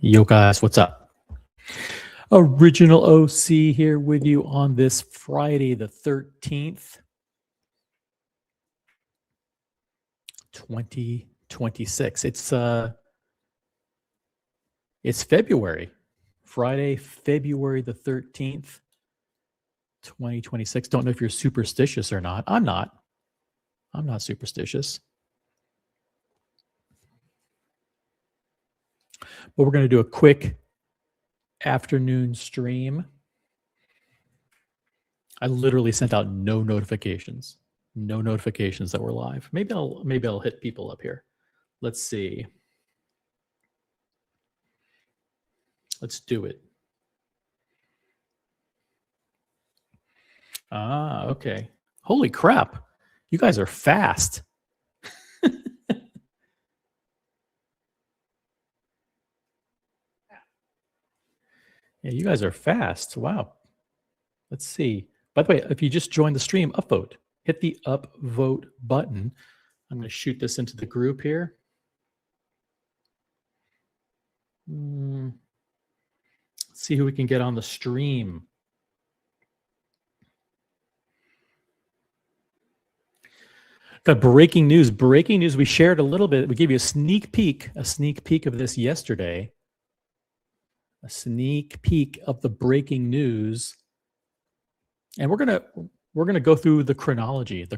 Yo guys, what's up? Original OC here with you on this Friday the 13th, 2026. It's February. Friday, February the 13th, 2026. Don't know if you're superstitious or not. I'm not. I'm not superstitious. But we're going to do a quick afternoon stream. I literally sent out no notifications that we're live. Maybe I'll hit people up here. Let's see. Let's do it. Okay. Holy crap. You guys are fast. Yeah, you guys are fast. Wow. Let's see. By the way, if you just joined the stream, upvote. Hit the upvote button. I'm going to shoot this into the group here. Let's see who we can get on the stream. Got breaking news. Breaking news. We shared a little bit. We gave you a sneak peek of this yesterday. A sneak peek of the breaking news. And we're gonna go through the chronology of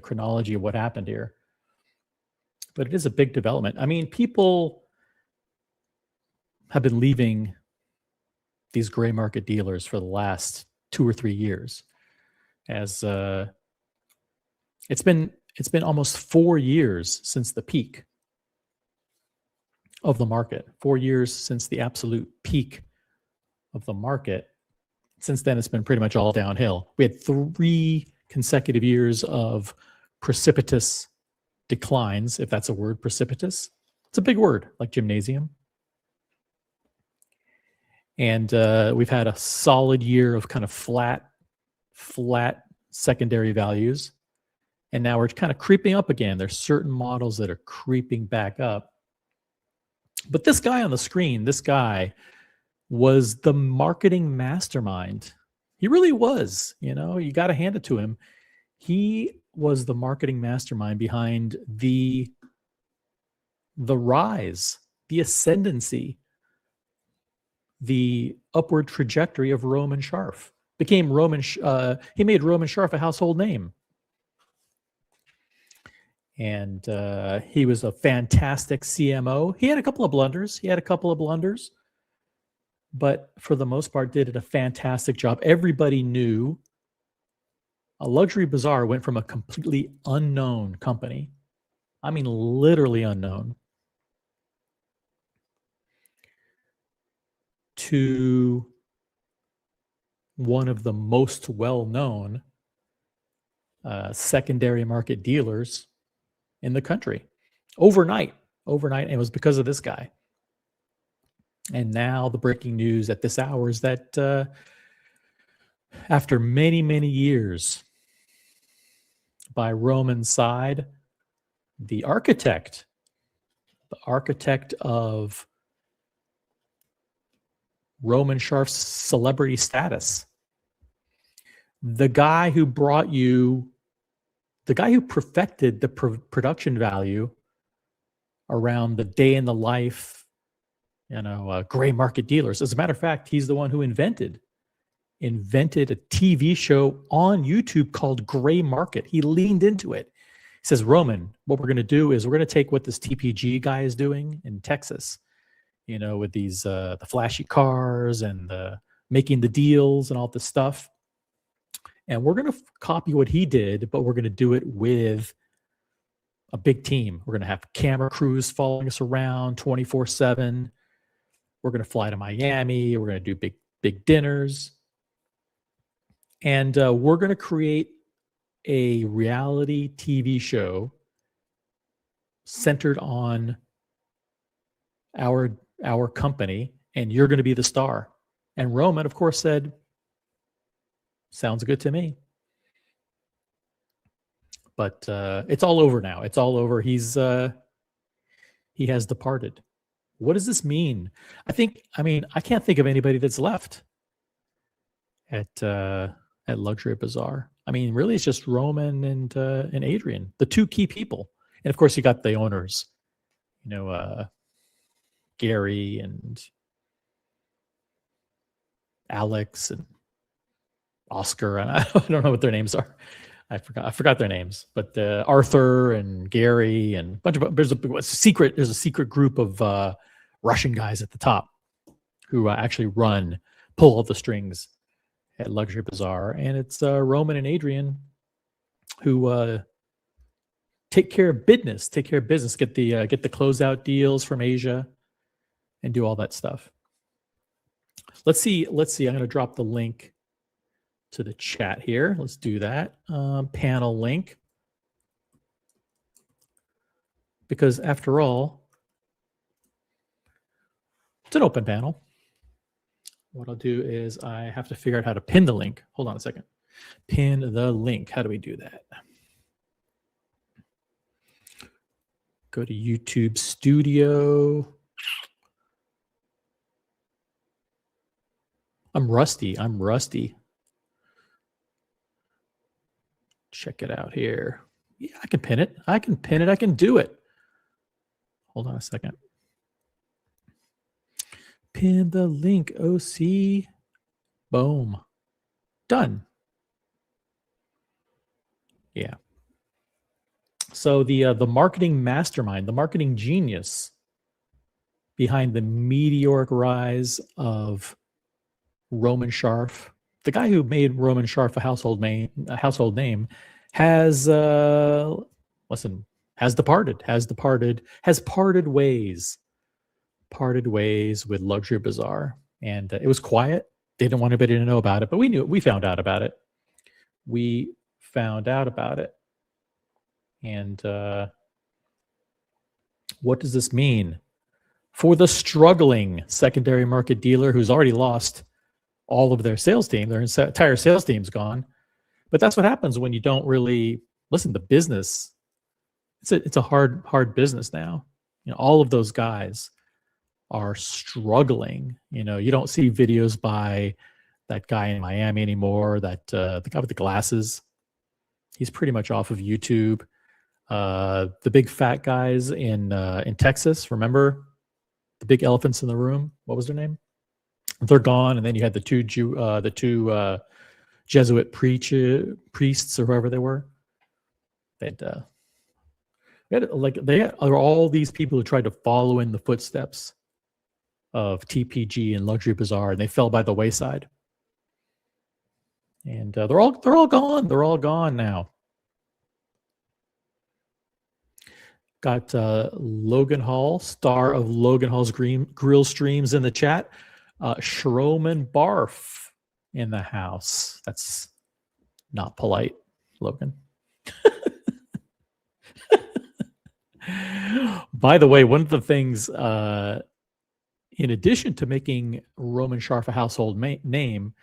what happened here. But it is a big development. I mean, people have been leaving these gray market dealers for the last 2 or 3 years. As it's been almost 4 years since the peak of the market. 4 years since the absolute peak of the market. Since then, it's been pretty much all downhill. We had 3 consecutive years of precipitous declines, if that's a word, precipitous. It's a big word, like gymnasium. And we've had a solid year of kind of flat secondary values. And now we're kind of creeping up again. There's certain models that are creeping back up. But this guy on the screen, this guy was the marketing mastermind. He really was. You know, you got to hand it to him. He was the marketing mastermind behind the rise, the ascendancy, the upward trajectory of Roman Scharf. He made Roman Scharf a household name. And he was a fantastic CMO. He had a couple of blunders. But for the most part, did a fantastic job. Everybody knew a luxury bazaar went from a completely unknown company. I mean, literally unknown, to one of the most well-known secondary market dealers in the country. Overnight. And it was because of this guy. And now the breaking news at this hour is that after many, many years by Roman's side, the architect of Roman Scharf's celebrity status, the guy who perfected the production value around the day in the life, gray market dealers. As a matter of fact, he's the one who invented a TV show on YouTube called Gray Market. He leaned into it. He says, Roman, what we're going to do is we're going to take what this TPG guy is doing in Texas, with these the flashy cars and making the deals and all this stuff. And we're going to copy what he did, but we're going to do it with a big team. We're going to have camera crews following us around 24/7. We're going to fly to Miami. We're going to do big dinners. And we're going to create a reality TV show centered on our company, and you're going to be the star. And Roman, of course, said, sounds good to me. But it's all over now. It's all over. He has departed. What does this mean? I can't think of anybody that's left at Luxury Bazaar. I mean, really, it's just Roman and Adrian, the two key people, and of course, you got the owners, Gary and Alex and Oscar, and I don't know what their names are. I forgot their names, but Arthur and Gary and a bunch of there's a secret group of Russian guys at the top who actually pull all the strings at Luxury Bazaar, and it's Roman and Adrian who take care of business, get the closeout deals from Asia, and do all that stuff. Let's see. I'm going to drop the link to the chat here. Let's do that. Panel link. Because after all, it's an open panel. What I'll do is I have to figure out how to pin the link. Hold on a second. Pin the link. How do we do that? Go to YouTube Studio. I'm rusty. Check it out here. Yeah, I can pin it. I can do it. Hold on a second. Pin the link, OC. Boom. Done. Yeah. So the marketing mastermind, the marketing genius behind the meteoric rise of Roman Sharf, the guy who made Roman Sharf a household name, has parted ways with Luxury Bazaar, and it was quiet. They didn't want anybody to know about it, but we found out about it. And what does this mean for the struggling secondary market dealer who's already lost all of their sales team? Their entire sales team's gone. But that's what happens when you don't really listen to business. It's a hard business now. All of those guys are struggling. You don't see videos by that guy in Miami anymore, that the guy with the glasses. He's pretty much off of YouTube. The big fat guys in Texas, remember? The big elephants in the room. What was their name? They're gone. And then you had the two Jesuit priests or whoever they were. They had all these people who tried to follow in the footsteps of TPG and Luxury Bazaar, and they fell by the wayside. And they're all gone. They're all gone now. Got Logan Hall, star of Logan Hall's Grill Streams, in the chat. Shroman Barf in the house. That's not polite, Logan. By the way, one of the things, in addition to making Roman Sharf a household name,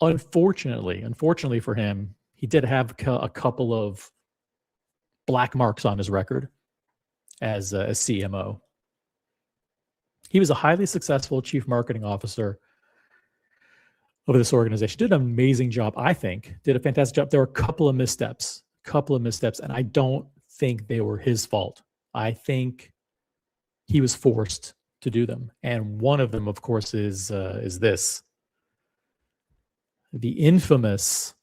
unfortunately for him, he did have a couple of black marks on his record as a CMO. He was a highly successful chief marketing officer of this organization. Did an amazing job, I think. Did a fantastic job. There were a couple of missteps, and I don't think they were his fault. I think he was forced to do them, and one of them, of course, is this: the infamous.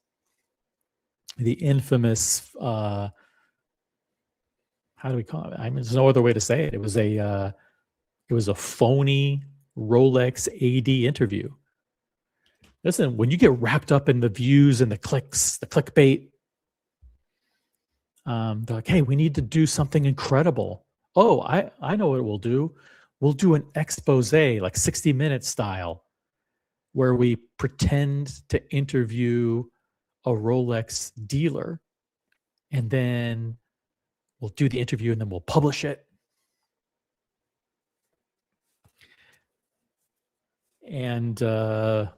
How do we call it? I mean, there's no other way to say it. It was a phony Rolex AD interview. Listen, when you get wrapped up in the views and the clicks, the clickbait, they're like, hey, we need to do something incredible. Oh, I know what we'll do. We'll do an expose, like 60 Minutes style, where we pretend to interview a Rolex dealer, and then we'll do the interview and then we'll publish it. And there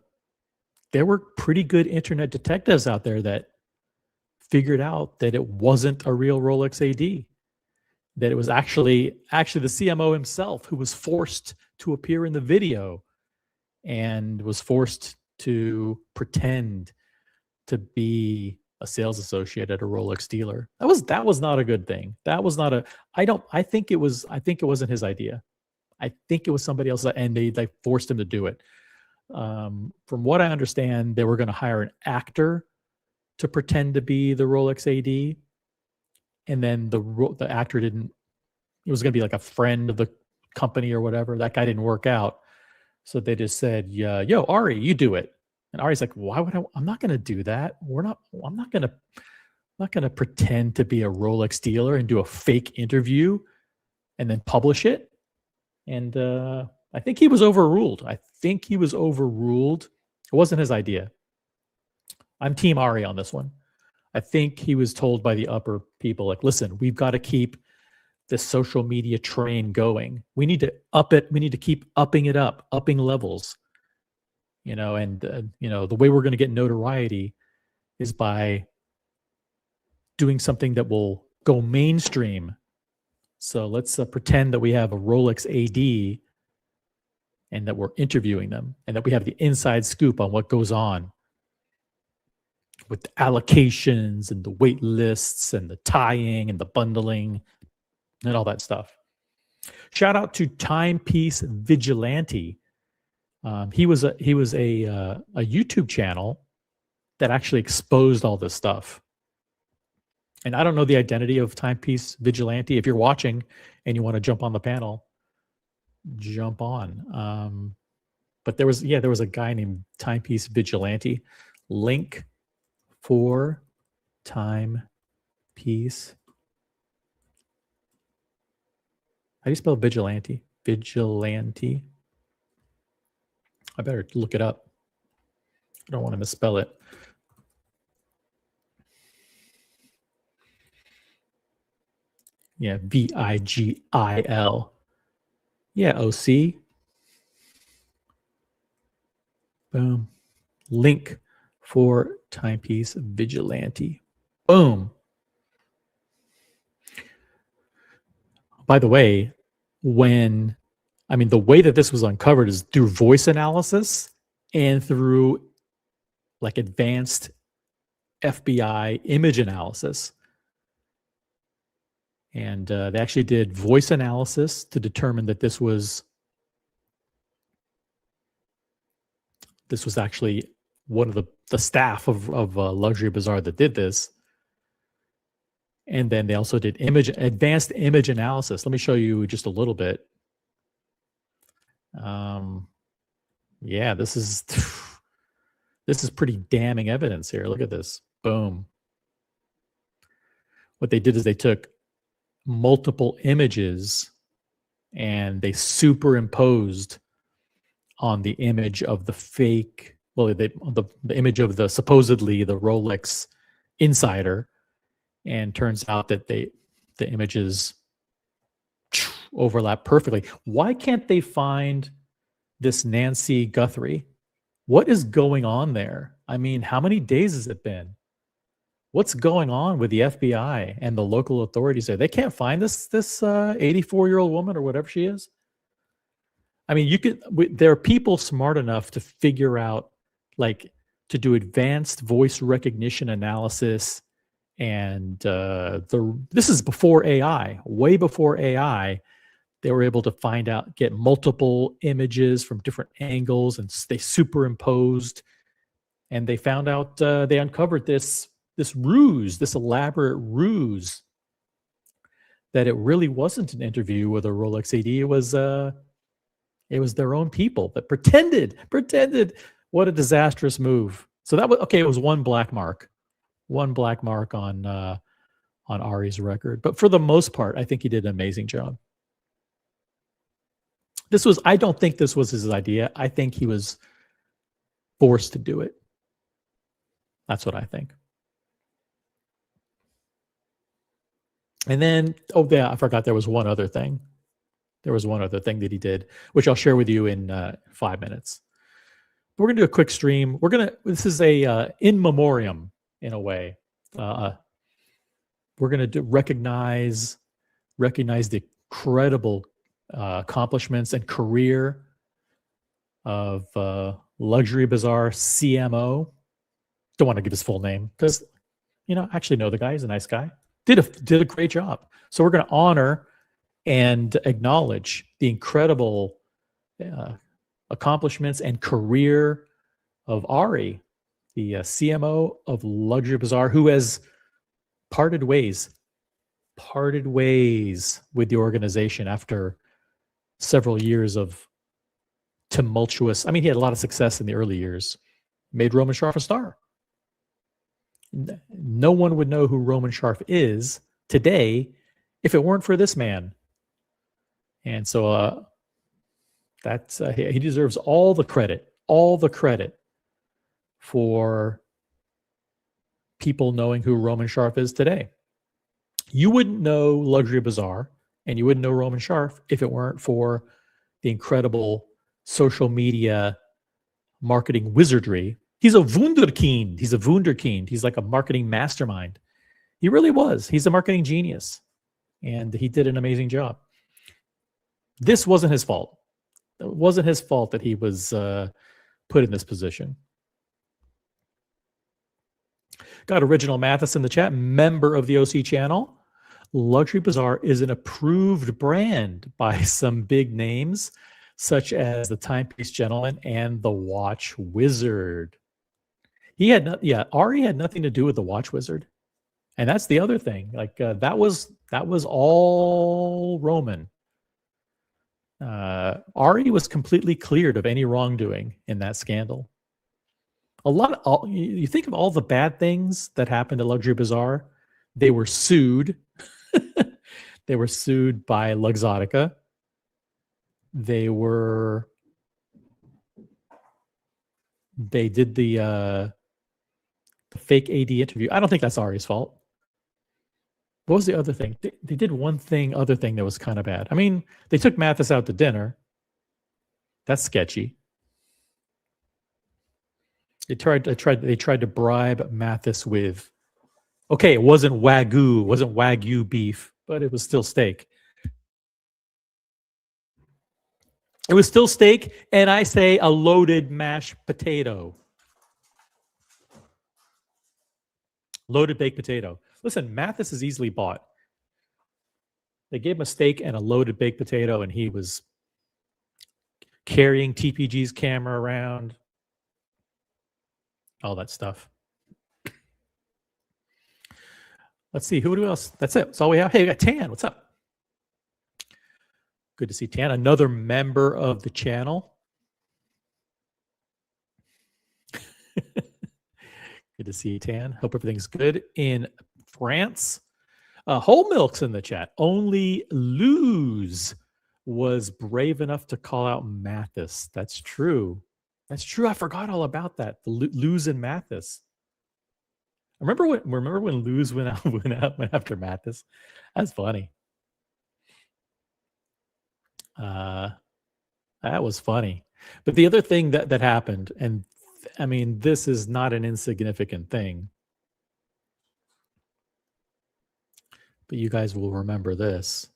were pretty good internet detectives out there that figured out that it wasn't a real Rolex AD. that it was actually the CMO himself who was forced to appear in the video and was forced to pretend to be a sales associate at a Rolex dealer. That was not a good thing. That was not a I think it wasn't his idea. I think it was somebody else, and they forced him to do it. From what I understand, they were going to hire an actor to pretend to be the Rolex AD, and then the actor didn't. It was going to be like a friend of the company or whatever. That guy didn't work out, so they just said, "Yeah, yo, Ari, you do it." And Ari's like, "Why would I? I'm not going to do that. I'm not going to pretend to be a Rolex dealer and do a fake interview and then publish it." And I think he was overruled. It wasn't his idea. I'm Team Ari on this one. I think he was told by the upper people, like, listen, we've got to keep this social media train going. We need to up it. We need to keep upping it up, upping levels. And the way we're going to get notoriety is by doing something that will go mainstream. So let's pretend that we have a Rolex AD and that we're interviewing them and that we have the inside scoop on what goes on with the allocations and the wait lists and the tying and the bundling and all that stuff. Shout out to Timepiece Vigilante. He was a YouTube channel that actually exposed all this stuff. And I don't know the identity of Timepiece Vigilante. If you're watching and you want to jump on the panel, jump on. But there was a guy named Timepiece Vigilante. Link for Timepiece. How do you spell vigilante? Vigilante. I better look it up. I don't want to misspell it. Yeah, Vigil. Yeah, OC. Boom. Link for Timepiece Vigilante. Boom. By the way, the way that this was uncovered is through voice analysis and through like advanced FBI image analysis. And they actually did voice analysis to determine that this was actually one of the staff of Luxury Bazaar that did this. And then they also did advanced image analysis. Let me show you just a little bit. Yeah, this is pretty damning evidence here. Look at this. Boom. What they did is they took multiple images and they superimposed on the image of the fake, the image of the supposedly the Rolex insider, and turns out that the images overlap perfectly. Why can't they find this Nancy Guthrie? What is going on there? I mean, how many days has it been? What's going on with the FBI and the local authorities there? They can't find this 84-year-old woman or whatever she is. I mean, there are people smart enough to figure out, like, to do advanced voice recognition analysis, and this is before AI, way before AI. They were able to get multiple images from different angles, and they superimposed, and they found out, they uncovered this ruse, this elaborate ruse, that it really wasn't an interview with a Rolex AD. It was their own people that pretended. What a disastrous move. So that was okay. It was one black mark on Ari's record, but for the most part, I think he did an amazing job. I don't think this was his idea. I think he was forced to do it. That's what I think. And then, I forgot there was one other thing. There was one other thing that he did, which I'll share with you in 5 minutes. We're going to do a quick stream. This is a in memoriam, in a way. We're going to recognize recognize the incredible accomplishments and career of Luxury Bazaar CMO. Don't want to give his full name because, I actually know the guy. He's a nice guy. Did a great job. So we're going to honor and acknowledge the incredible accomplishments and career of Ari, the CMO of Luxury Bazaar, who has parted ways with the organization after several years of tumultuous. I mean, he had a lot of success in the early years. Made Roman Sharf a star. No one would know who Roman Sharf is today if it weren't for this man. And so that's he deserves all the credit for people knowing who Roman Sharf is today. You wouldn't know Luxury Bazaar and you wouldn't know Roman Sharf if it weren't for the incredible social media marketing wizardry. He's a wunderkind. He's like a marketing mastermind. He really was. He's a marketing genius. And he did an amazing job. This wasn't his fault. It wasn't his fault that he was put in this position. Got Original Mathis in the chat, member of the OC channel. Luxury Bazaar is an approved brand by some big names, such as the Timepiece Gentleman and the Watch Wizard. Ari had nothing to do with the Watch Wizard, and that's the other thing. Like that was all Roman. Ari was completely cleared of any wrongdoing in that scandal. You think of all the bad things that happened at Luxury Bazaar. They were sued. They were sued by Luxottica. They did the fake AD interview. I don't think that's Ari's fault. What was the other thing? They did other thing that was kind of bad. I mean, they took Mathis out to dinner. That's sketchy. They tried to bribe Mathis with, okay, it wasn't Wagyu beef, but it was still steak. It was still steak, and I say a loaded mashed potato. Loaded baked potato. Listen, Mathis is easily bought. They gave him a steak and a loaded baked potato, and he was carrying TPG's camera around. All that stuff. Let's see, who else? That's it. That's all we have. Hey, we got Tan. What's up? Good to see Tan, another member of the channel. Good to see you, Tan. Hope everything's good in France. Whole Milk's in the chat. Only Luz was brave enough to call out Mathis. That's true. That's true. I forgot all about that. The Luz and Mathis. Remember when Luz went after Mathis? That's funny. That was funny. But the other thing that happened, and I mean, this is not an insignificant thing, but you guys will remember this.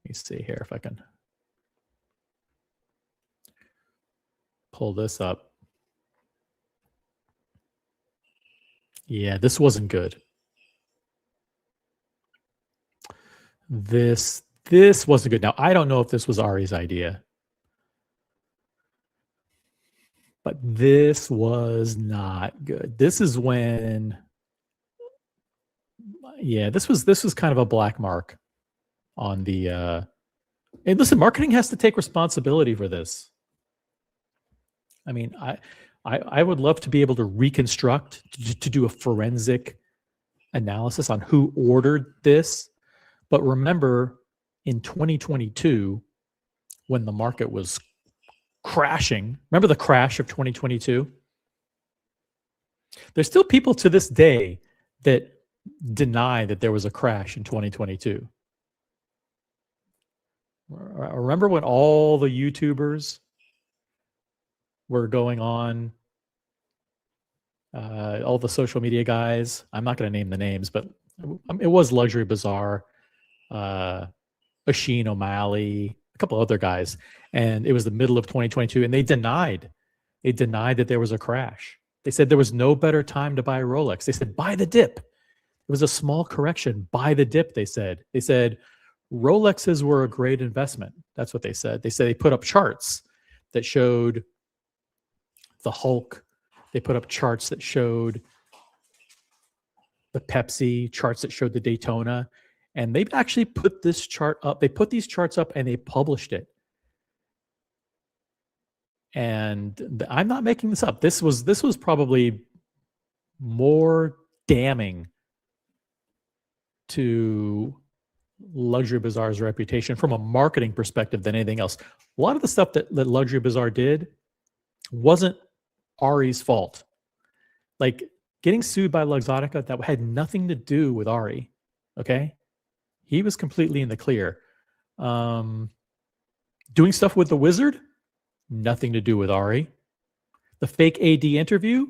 Let me see here if I can pull this up. Yeah, this wasn't good. This wasn't good. Now, I don't know if this was Ari's idea, but this was not good. This is when, yeah, this was kind of a black mark on the, and listen, marketing has to take responsibility for this. I mean, I would love to be able to reconstruct, to do a forensic analysis on who ordered this. But remember, in 2022, when the market was crashing, remember the crash of 2022? There's still people to this day that deny that there was a crash in 2022. Remember when all the YouTubers were going on, all the social media guys, I'm not going to name the names, but it was Luxury Bazaar. Asheen O'Malley, a couple other guys, and it was the middle of 2022, and they denied that there was a crash. They said there was no better time to buy a Rolex. They said buy the dip. It was a small correction. Buy the dip. They said Rolexes were a great investment. That's what they said. They said they put up charts that showed the Hulk. They put up charts that showed the Pepsi, charts that showed the Daytona. And they actually put this chart up. They put these charts up and they published it. And I'm not making this up. This was probably more damning to Luxury Bazaar's reputation from a marketing perspective than anything else. A lot of the stuff that Luxury Bazaar did wasn't Ari's fault. Like getting sued by Luxottica, that had nothing to do with Ari. Okay, he was completely in the clear. Doing stuff with the Wizard, nothing to do with Ari. The fake AD interview,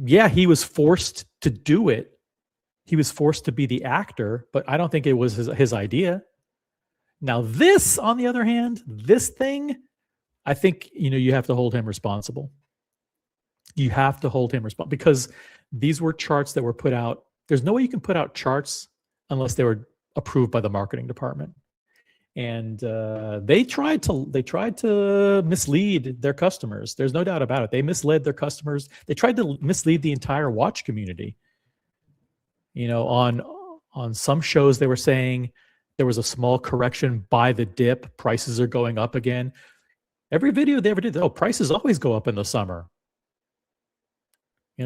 yeah, he was forced to do it. He was forced to be the actor, but I don't think it was his idea. Now this, on the other hand, this thing, I think, you have to hold him responsible. You have to hold him responsible because these were charts that were put out. There's no way you can put out charts unless they were approved by the marketing department. And they tried to mislead their customers. There's no doubt about it. They misled their customers. They tried to mislead the entire watch community. On some shows they were saying there was a small correction, buy the dip, prices are going up again. Every video they ever did, prices always go up in the summer.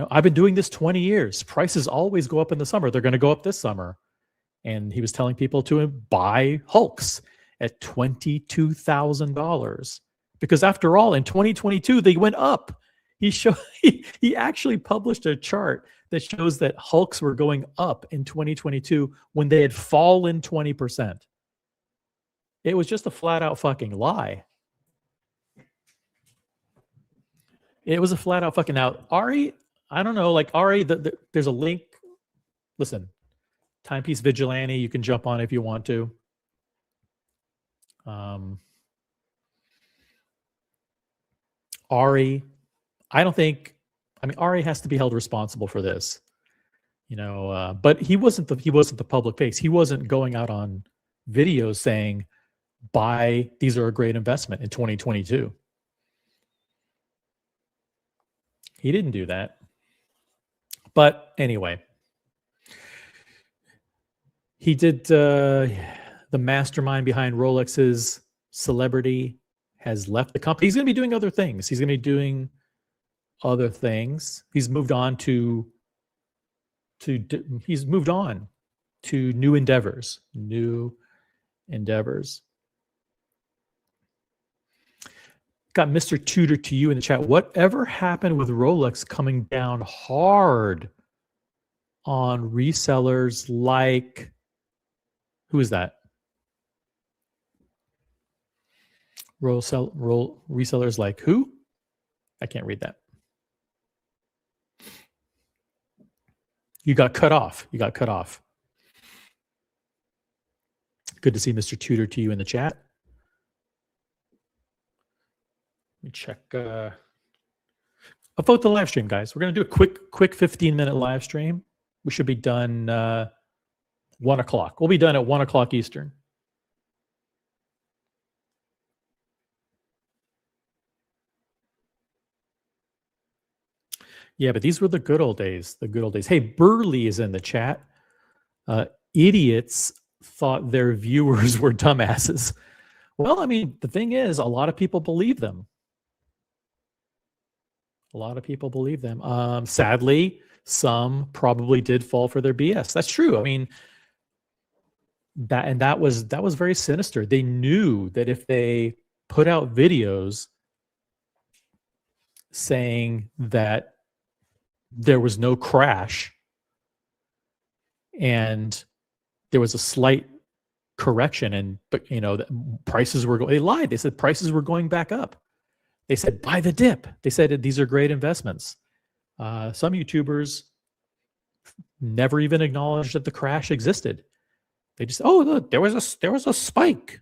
I've been doing this 20 years. Prices always go up in the summer. They're going to go up this summer. And he was telling people to buy Hulks at $22,000 because after all, in 2022 they went up. He actually published a chart that shows that Hulks were going up in 2022 when they had fallen 20%. It was just a flat out fucking lie. It was a flat out fucking out. Ari, I don't know, like Ari, there's a link. Listen, Timepiece Vigilante, you can jump on if you want to. Ari, Ari has to be held responsible for this, but he wasn't the public face. He wasn't going out on videos saying, these are a great investment in 2022. He didn't do that. But anyway, he did the mastermind behind Rolex's celebrity has left the company. He's going to be doing other things. He's moved on to new endeavors. Got Mr. Tudor to you in the chat. Whatever happened with Rolex coming down hard on resellers like, who is that? Resellers like who? I can't read that. You got cut off. Good to see Mr. Tudor to you in the chat. Let me check. About the live stream, guys. We're going to do a quick 15-minute live stream. We should be done 1 o'clock. We'll be done at 1 o'clock Eastern. Yeah, but these were the good old days. Hey, Burley is in the chat. Idiots thought their viewers were dumbasses. Well, the thing is, a lot of people believe them. Sadly, some probably did fall for their BS. That's true. That was very sinister. They knew that if they put out videos saying that there was no crash and there was a slight correction, but prices were they lied. They said prices were going back up. They said buy the dip. They said these are great investments. Some YouTubers never even acknowledged that the crash existed. They just, oh, look, there was a spike.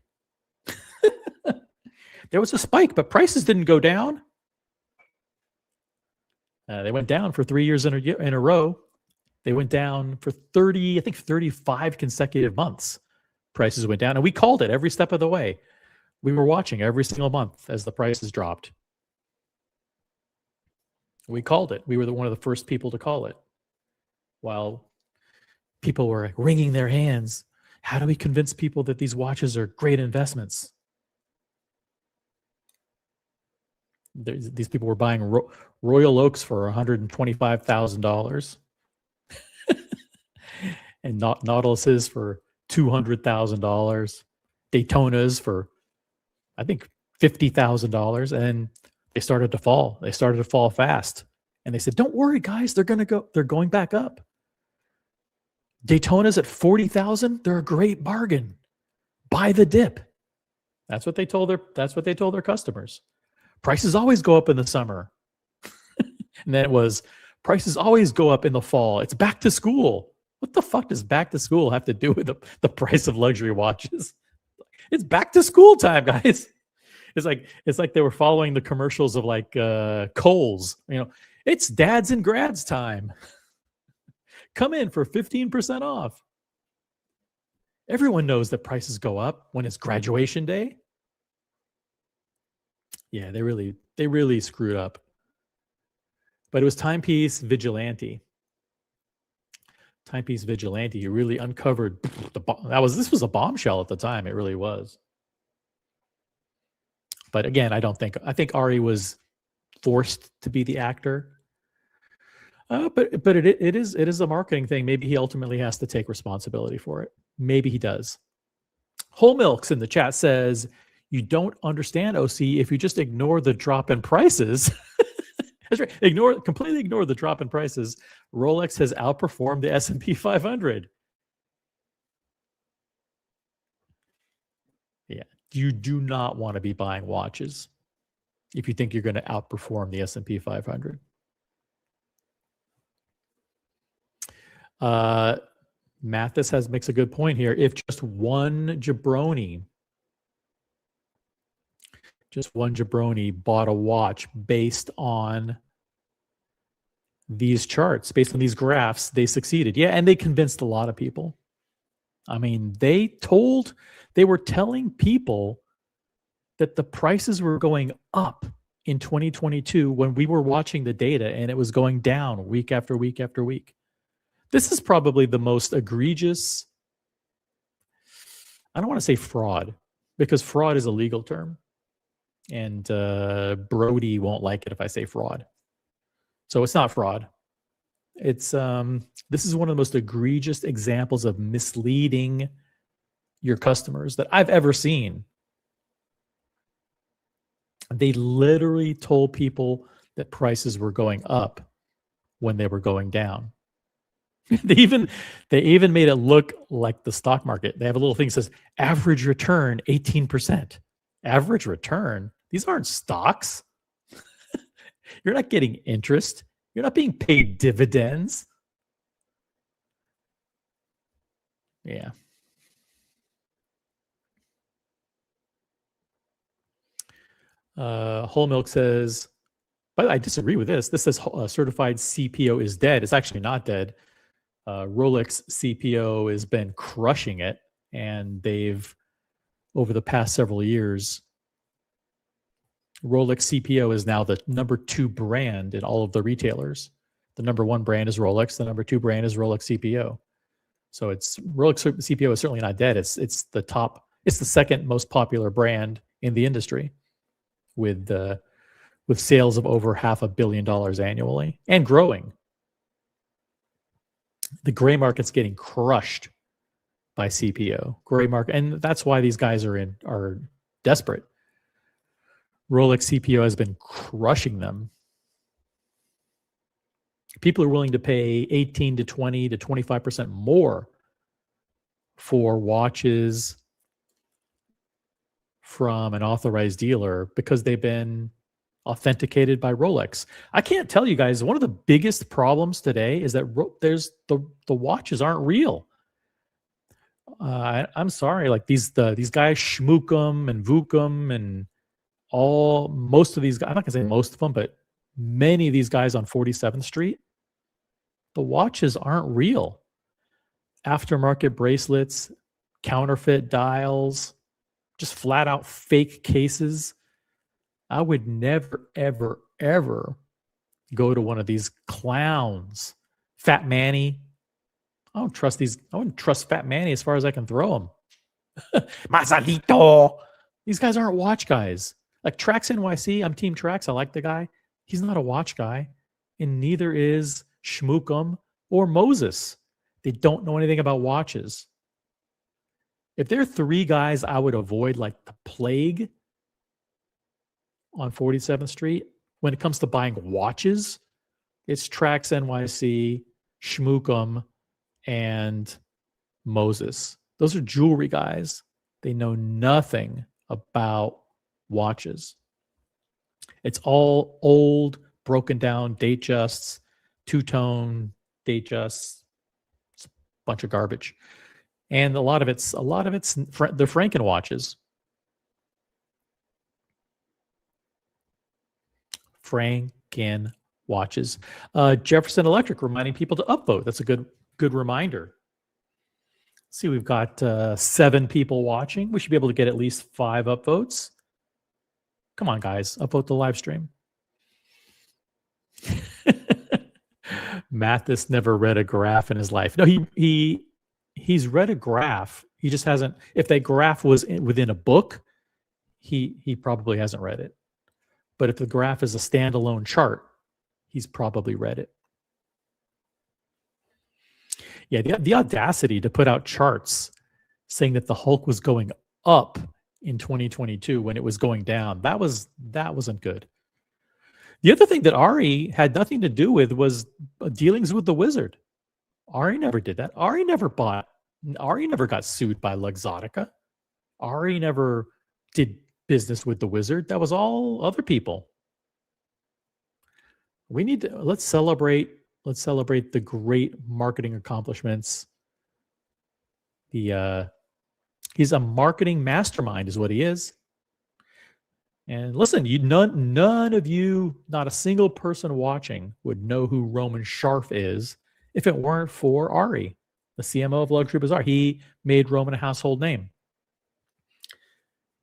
There was a spike, but prices didn't go down. They went down for 3 years in a row. They went down for 35 consecutive months. Prices went down, and we called it every step of the way. We were watching every single month as the prices dropped. We called it. We were one of the first people to call it. While people were like wringing their hands, how do we convince people that these watches are great investments? These people were buying Royal Oaks for $125,000 and Nautiluses for $200,000, Daytonas for, I think, $50,000, and they started to fall. They started to fall fast, and they said, "Don't worry, guys. They're going back up. Daytonas at $40,000. They're a great bargain. Buy the dip." That's what they told their customers. Prices always go up in the summer. And then it was, prices always go up in the fall. It's back to school. What the fuck does back to school have to do with the price of luxury watches? It's back to school time, guys. It's like they were following the commercials of like Kohl's. It's dads and grads time. Come in for 15% off. Everyone knows that prices go up when it's graduation day. Yeah, they really screwed up. But it was Timepiece Vigilante. Timepiece Vigilante, you really uncovered this was a bombshell at the time. It really was. But again, I think Ari was forced to be the actor. But it is a marketing thing. Maybe he ultimately has to take responsibility for it. Maybe he does. Whole Milks in the chat says, you don't understand, OC, if you just ignore the drop in prices. That's right. Completely ignore the drop in prices. Rolex has outperformed the S&P 500. Yeah, you do not want to be buying watches if you think you're going to outperform the S&P 500. Mathis makes a good point here. If just one jabroni bought a watch based on these charts, based on these graphs, they succeeded. Yeah, and they convinced a lot of people. I mean, they were telling people that the prices were going up in 2022 when we were watching the data, and it was going down week after week after week. This is probably the most egregious, I don't want to say fraud, because fraud is a legal term. And Brody won't like it if I say fraud. So it's not fraud. It's this is one of the most egregious examples of misleading your customers that I've ever seen. They literally told people that prices were going up when they were going down. They even made it look like the stock market. They have a little thing that says average return 18%. Average return? These aren't stocks. You're not getting interest. You're not being paid dividends. Yeah. Whole Milk says, but I disagree with this. This says certified CPO is dead. It's actually not dead. Rolex CPO has been crushing it, and they've, over the past several years, Rolex CPO is now the number 2 brand in all of the retailers. The number 1 brand is Rolex. The number 2 brand is Rolex CPO. So it's Rolex CPO is certainly not dead. It's the second most popular brand in the industry, with sales of over $500 million annually and growing. The gray market's getting crushed by CPO. Gray market, and that's why these guys are desperate. Rolex CPO has been crushing them. People are willing to pay 18 to 20 to 25% more for watches from an authorized dealer because they've been authenticated by Rolex. I can't tell you guys, one of the biggest problems today is that the watches aren't real. I'm sorry, like these guys Schmookum and Vukum and most of these guys. I'm not gonna say most of them, but many of these guys on 47th Street, the watches aren't real. Aftermarket bracelets, counterfeit dials, just flat out fake cases. I would never, ever, ever go to one of these clowns. Fat Manny. I don't trust these. I wouldn't trust Fat Manny as far as I can throw him. Mazalito. These guys aren't watch guys. Like Trax NYC, I'm Team Trax. I like the guy. He's not a watch guy. And neither is Schmookum or Moses. They don't know anything about watches. If there are three guys I would avoid like the plague on 47th Street when it comes to buying watches, it's Trax NYC, Schmookum, and Moses. Those are jewelry guys. They know nothing about watches. It's all old, broken down Datejusts, two-tone Datejusts. It's a bunch of garbage. And a lot of it's the Franken watches. Franken watches. Jefferson Electric reminding people to upvote. That's a good reminder. Let's see, we've got 7 people watching. We should be able to get at least 5 upvotes. Come on, guys, upvote the live stream. Mathis never read a graph in his life. No, he's read a graph. He just hasn't. If that graph was within a book, he probably hasn't read it. But if the graph is a standalone chart, he's probably read it. Yeah, the audacity to put out charts saying that the Hulk was going up in 2022 when it was going down, that wasn't good. The other thing that Ari had nothing to do with was dealings with the Wizard. Ari never did that. Ari never got sued by Luxottica. Ari never did business with the Wizard. That was all other people. We need to let's celebrate the great marketing accomplishments. He's a marketing mastermind is what he is. And listen, none of you, not a single person watching would know who Roman Scharf is if it weren't for Ari, the CMO of Luxury Bazaar. He made Roman a household name.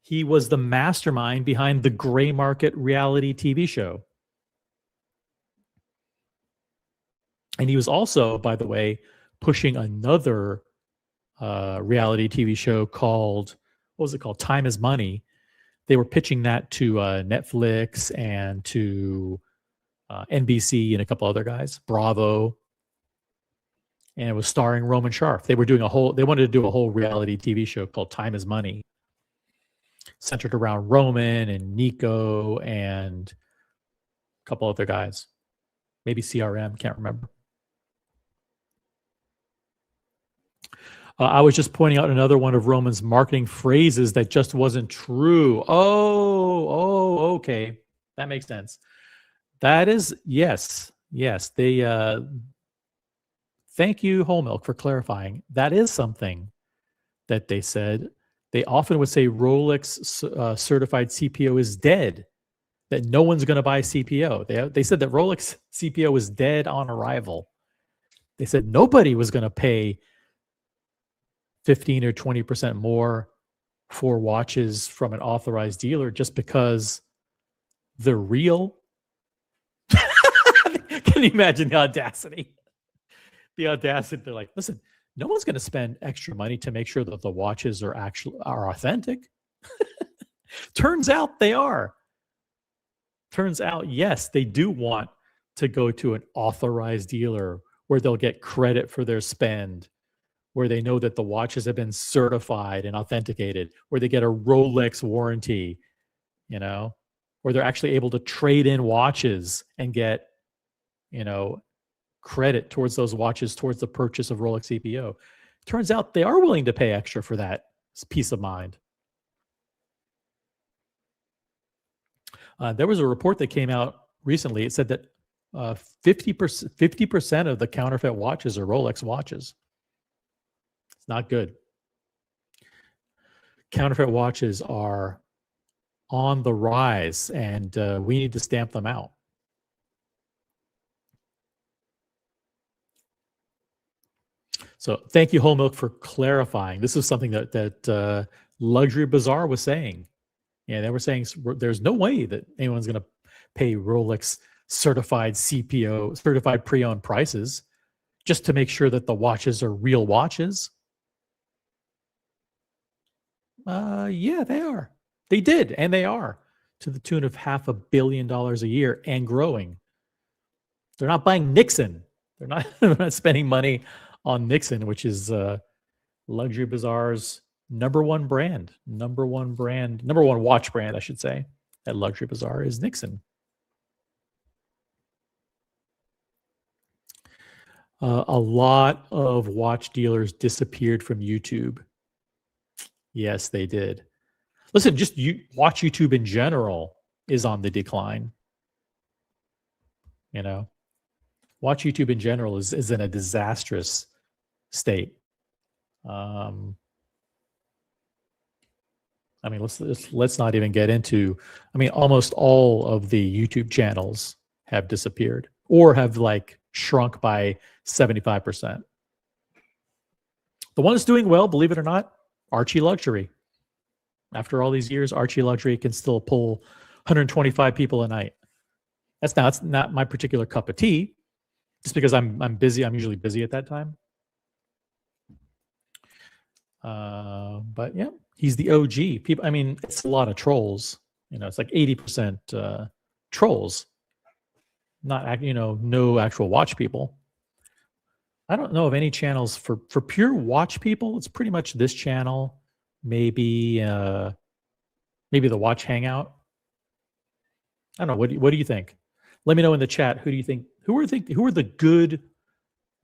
He was the mastermind behind the gray market reality TV show. And he was also, by the way, pushing another reality TV show called, what was it called? Time is Money. They were pitching that to Netflix and to NBC and a couple other guys, Bravo. And it was starring Roman Scharf. They wanted to do a whole reality TV show called Time is Money, centered around Roman and Nico and a couple other guys. Maybe CRM, can't remember. I was just pointing out another one of Roman's marketing phrases that just wasn't true. Oh, okay. That makes sense. That is, yes. They, thank you, Whole Milk, for clarifying. That is something that they said. They often would say Rolex certified CPO is dead, that no one's going to buy CPO. They said that Rolex CPO was dead on arrival. They said nobody was going to pay 15 or 20% more for watches from an authorized dealer just because they're real. Can you imagine the audacity? The audacity. They're like, listen, no one's going to spend extra money to make sure that the watches are authentic. Turns out they are. Turns out, yes, they do want to go to an authorized dealer where they'll get credit for their spend, where they know that the watches have been certified and authenticated, where they get a Rolex warranty, where they're actually able to trade in watches and get, credit towards those watches, towards the purchase of Rolex CPO. Turns out they are willing to pay extra for that peace of mind. There was a report that came out recently. It said that 50% of the counterfeit watches are Rolex watches. It's not good. Counterfeit watches are on the rise, and we need to stamp them out. So thank you, Whole Milk, for clarifying. This is something that Luxury Bazaar was saying. Yeah, they were saying there's no way that anyone's going to pay Rolex certified CPO, certified pre-owned prices just to make sure that the watches are real watches. Yeah, they are. They did, and they are, to the tune of $500 million a year and growing. They're not buying Nixon. They're not spending money on Nixon, which is Luxury Bazaar's number one watch brand, I should say, at Luxury Bazaar is Nixon. A lot of watch dealers disappeared from YouTube. Yes, they did. Listen, just watch YouTube in general is on the decline. You know, watch YouTube in general is in a disastrous state. I mean, let's not even get into. I mean, almost all of the YouTube channels have disappeared or have like shrunk by 75%. The one that's doing well, believe it or not, Archie Luxury. After all these years, Archie Luxury can still pull 125 people a night. That's not my particular cup of tea. Just because I'm busy, I'm usually busy at that time. But yeah, he's the OG. People, I mean, it's a lot of trolls. You know, it's like 80% trolls. Not, no actual watch people. I don't know of any channels for pure watch people. It's pretty much this channel, maybe the Watch Hangout. I don't know. What do you think? Let me know in the chat. Who do you think? Who are the good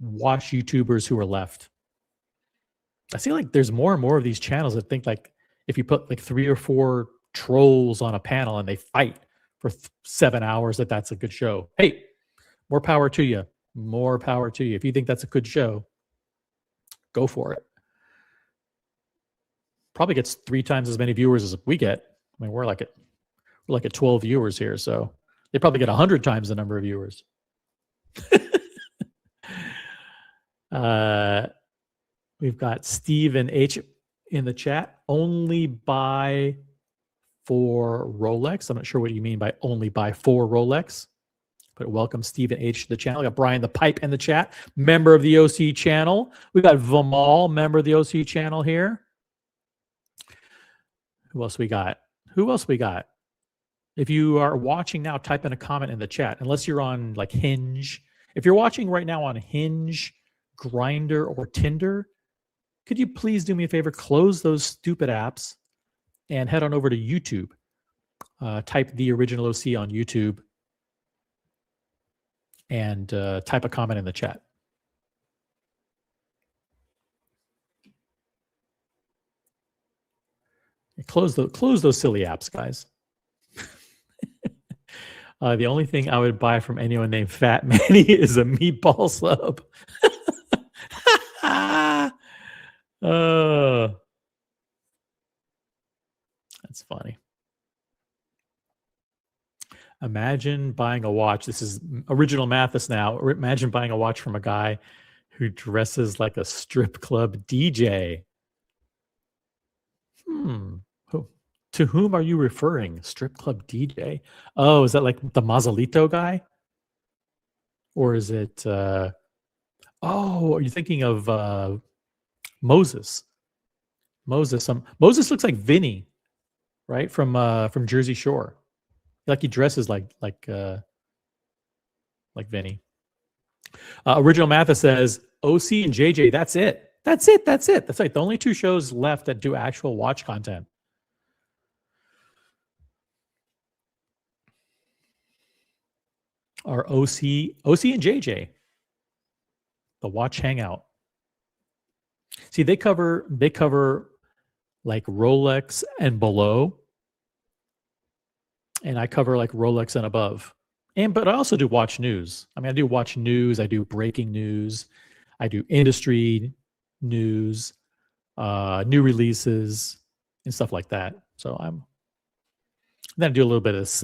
watch YouTubers who are left? I feel like there's more and more of these channels that think like if you put like 3 or 4 trolls on a panel and they fight for 7 hours, that's a good show. Hey, more power to you. More power to you. If you think that's a good show, go for it. Probably gets 3 times as many viewers as we get. I mean, we're like at 12 viewers here, so they probably get 100 times the number of viewers. We've got Stephen H in the chat. Only buy for Rolex. I'm not sure what you mean by only buy for Rolex. But welcome Stephen H to the channel. We got Brian the Pipe in the chat, member of the OC channel. We got Vimal, member of the OC channel here. Who else we got? If you are watching now, type in a comment in the chat. Unless you're on like Hinge. If you're watching right now on Hinge, Grindr, or Tinder, could you please do me a favor? Close those stupid apps and head on over to YouTube. Type The Original OC on YouTube and type a comment in the chat. Close those silly apps, guys. The only thing I would buy from anyone named Fat Manny is a meatball sub. That's funny. Imagine buying a watch. This is Original Mathis now. Imagine buying a watch from a guy who dresses like a strip club DJ. To whom are you referring? Strip club DJ? Oh, is that like the Mazalito guy? Or is it... are you thinking of Moses? Moses looks like Vinny, right? From Jersey Shore. Like he dresses like Vinny. Original Mathis says OC and JJ. That's it. That's like the only 2 shows left that do actual watch content. Are OC and JJ. The Watch Hangout. See, they cover like Rolex and below. And I cover like Rolex and above. But I also do watch news. I mean, I do watch news. I do breaking news. I do industry news, new releases, and stuff like that. So then I do a little bit of this,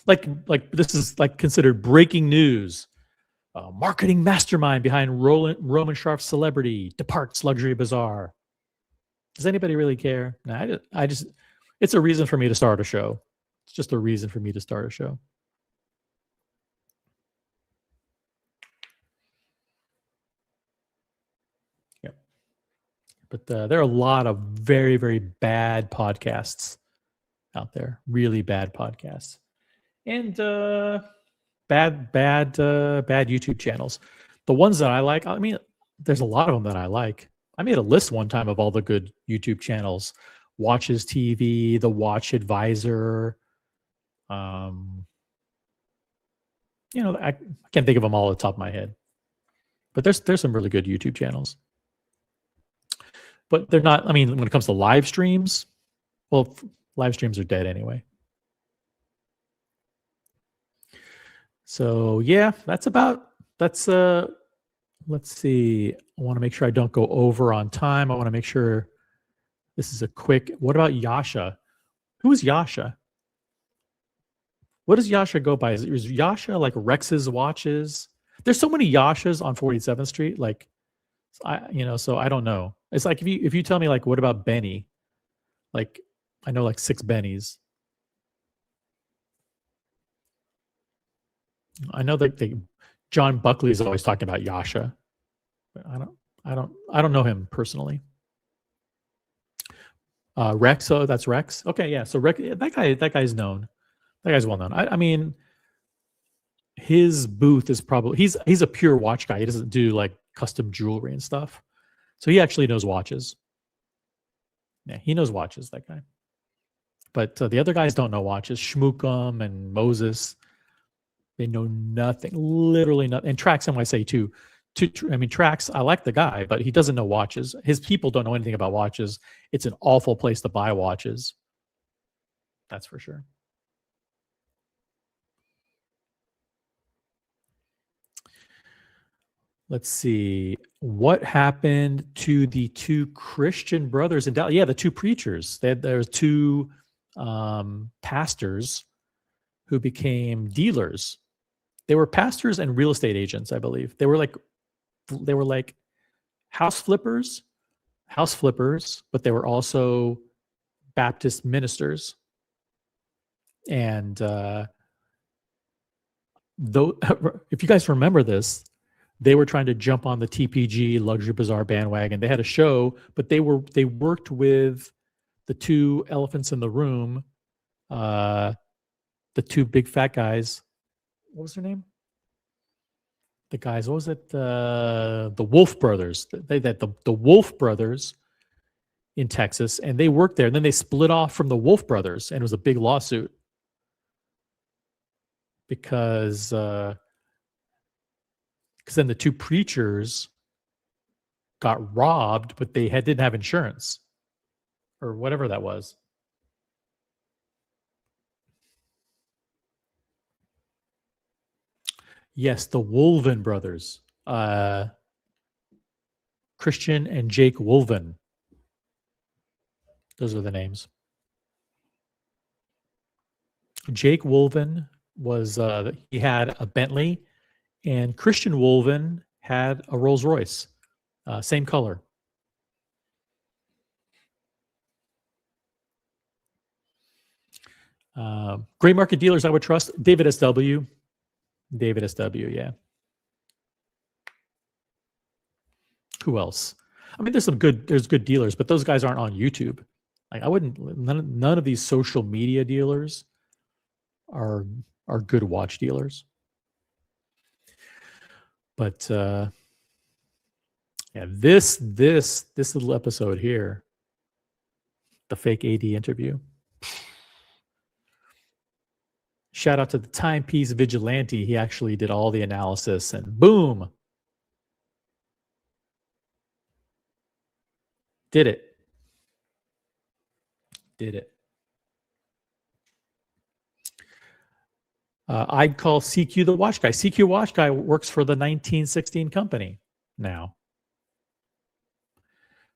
like this is like considered breaking news. Marketing mastermind behind Roman Sharf's celebrity departs luxury bazaar. Does anybody really care? No, I just, it's a reason for me to start a show. It's just a reason for me to start a show. Yep. But there are a lot of very, very bad podcasts out there. Really bad podcasts. And bad YouTube channels. The ones that I like, I mean, there's a lot of them that I like. I made a list one time of all the good YouTube channels. Watches TV, The Watch Advisor. I can't think of them all at the top of my head. But there's some really good YouTube channels. But they're not, I mean, when it comes to live streams, well, live streams are dead anyway. So yeah, let's see. I want to make sure I don't go over on time. I want to make sure this is a quick, what about Yasha? Who is Yasha? What does Yasha go by? Is Yasha like Rex's watches? There's so many Yashas on 47th Street. Like, so I don't know. It's like if you tell me like, what about Benny? Like, I know like 6 Bennies. I know that John Buckley is always talking about Yasha, but I don't know him personally. Rex, oh, that's Rex. Okay, yeah. So Rex, that guy's known. That guy's well known. I mean, his booth is probably he's a pure watch guy. He doesn't do like custom jewelry and stuff. So he actually knows watches. Yeah, he knows watches, that guy. But the other guys don't know watches. Shmookum and Moses, they know nothing, literally nothing. And Trax NYC too. Trax, I like the guy, but he doesn't know watches. His people don't know anything about watches. It's an awful place to buy watches. That's for sure. Let's see. What happened to the 2 Christian brothers in Dallas? Yeah, the 2 preachers. There was 2 pastors who became dealers. They were pastors and real estate agents, I believe. They were like house flippers, but they were also Baptist ministers. And though, if you guys remember this, they were trying to jump on the TPG Luxury Bazaar bandwagon. They had a show, but they worked with the 2 elephants in the room, the 2 big fat guys. What was their name? The guys, what was it? The Wolf Brothers. The Wolf Brothers in Texas, and they worked there. And then they split off from the Wolf Brothers, and it was a big lawsuit because then the 2 preachers got robbed, but they didn't have insurance or whatever that was. Yes, the Wolven brothers, Christian and Jake Wolven. Those are the names. Jake Wolven was he had a Bentley, and Christian Wolven had a Rolls Royce, same color. Gray market dealers I would trust. David SW, yeah. Who else? I mean, there's good dealers, but those guys aren't on YouTube. Like none of these social media dealers are good watch dealers. But yeah, this little episode here, the fake AD interview. Shout out to the Timepiece Vigilante. He actually did all the analysis, and boom, did it. I'd call CQ the watch guy. CQ watch guy works for the 1916 company now.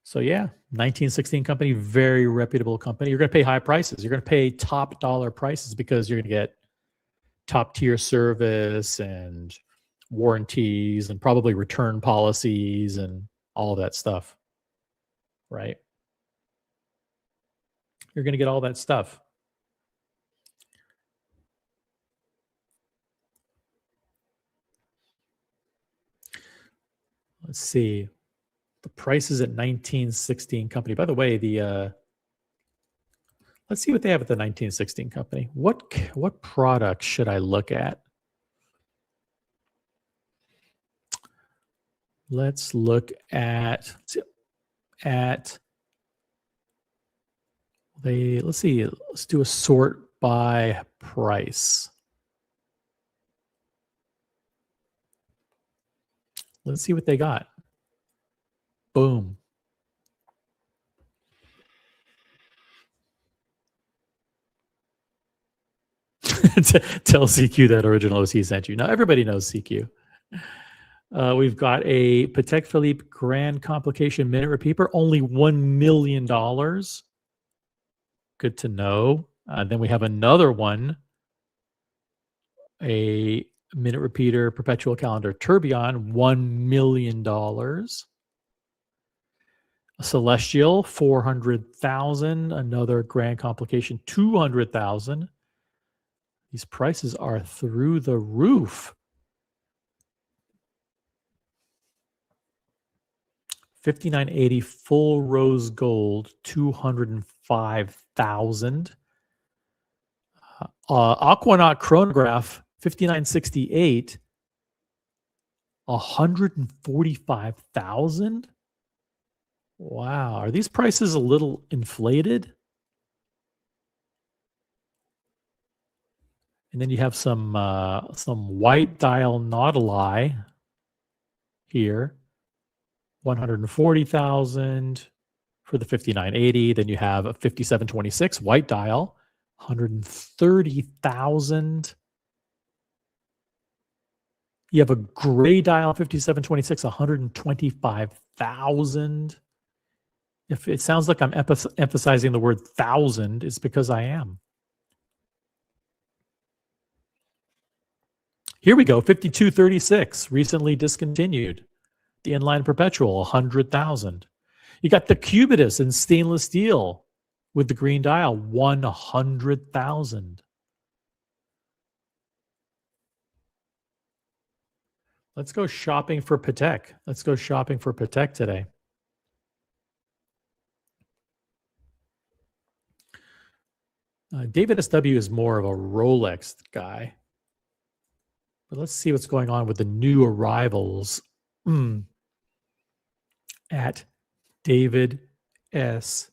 So yeah, 1916 company, very reputable company. You're going to pay high prices. You're going to pay top dollar prices because you're going to get top tier service and warranties and probably return policies and all that stuff, right? You're going to get all that stuff. Let's see. The prices at 1916 company. By the way, let's see what they have at the 1916 company. What products should I look at? Let's look at let's see, let's do a sort by price. Let's see what they got. Boom. Tell CQ that original OC sent you. Now everybody knows CQ. We've got a Patek Philippe Grand Complication Minute Repeater, only $1 million. Good to know. Then we have another one, a Minute Repeater Perpetual Calendar Tourbillon, $1 million. A Celestial, 400,000. Another Grand Complication, 200,000. These prices are through the roof. 5980 full rose gold, 205,000. Aquanaut chronograph, 5968, 145,000. Wow, are these prices a little inflated? And then you have some white dial Nautilus here, 140,000 for the 5980. Then you have a 5726 white dial, 130,000. You have a gray dial 5726, 125,000. If it sounds like I'm emphasizing the word thousand, it's because I am. Here we go, 5236, recently discontinued. The inline perpetual, 100,000. You got the Cubitus in stainless steel with the green dial, 100,000. Let's go shopping for Patek. Let's go shopping for Patek today. David SW is more of a Rolex guy. But let's see what's going on with the new arrivals at David SW.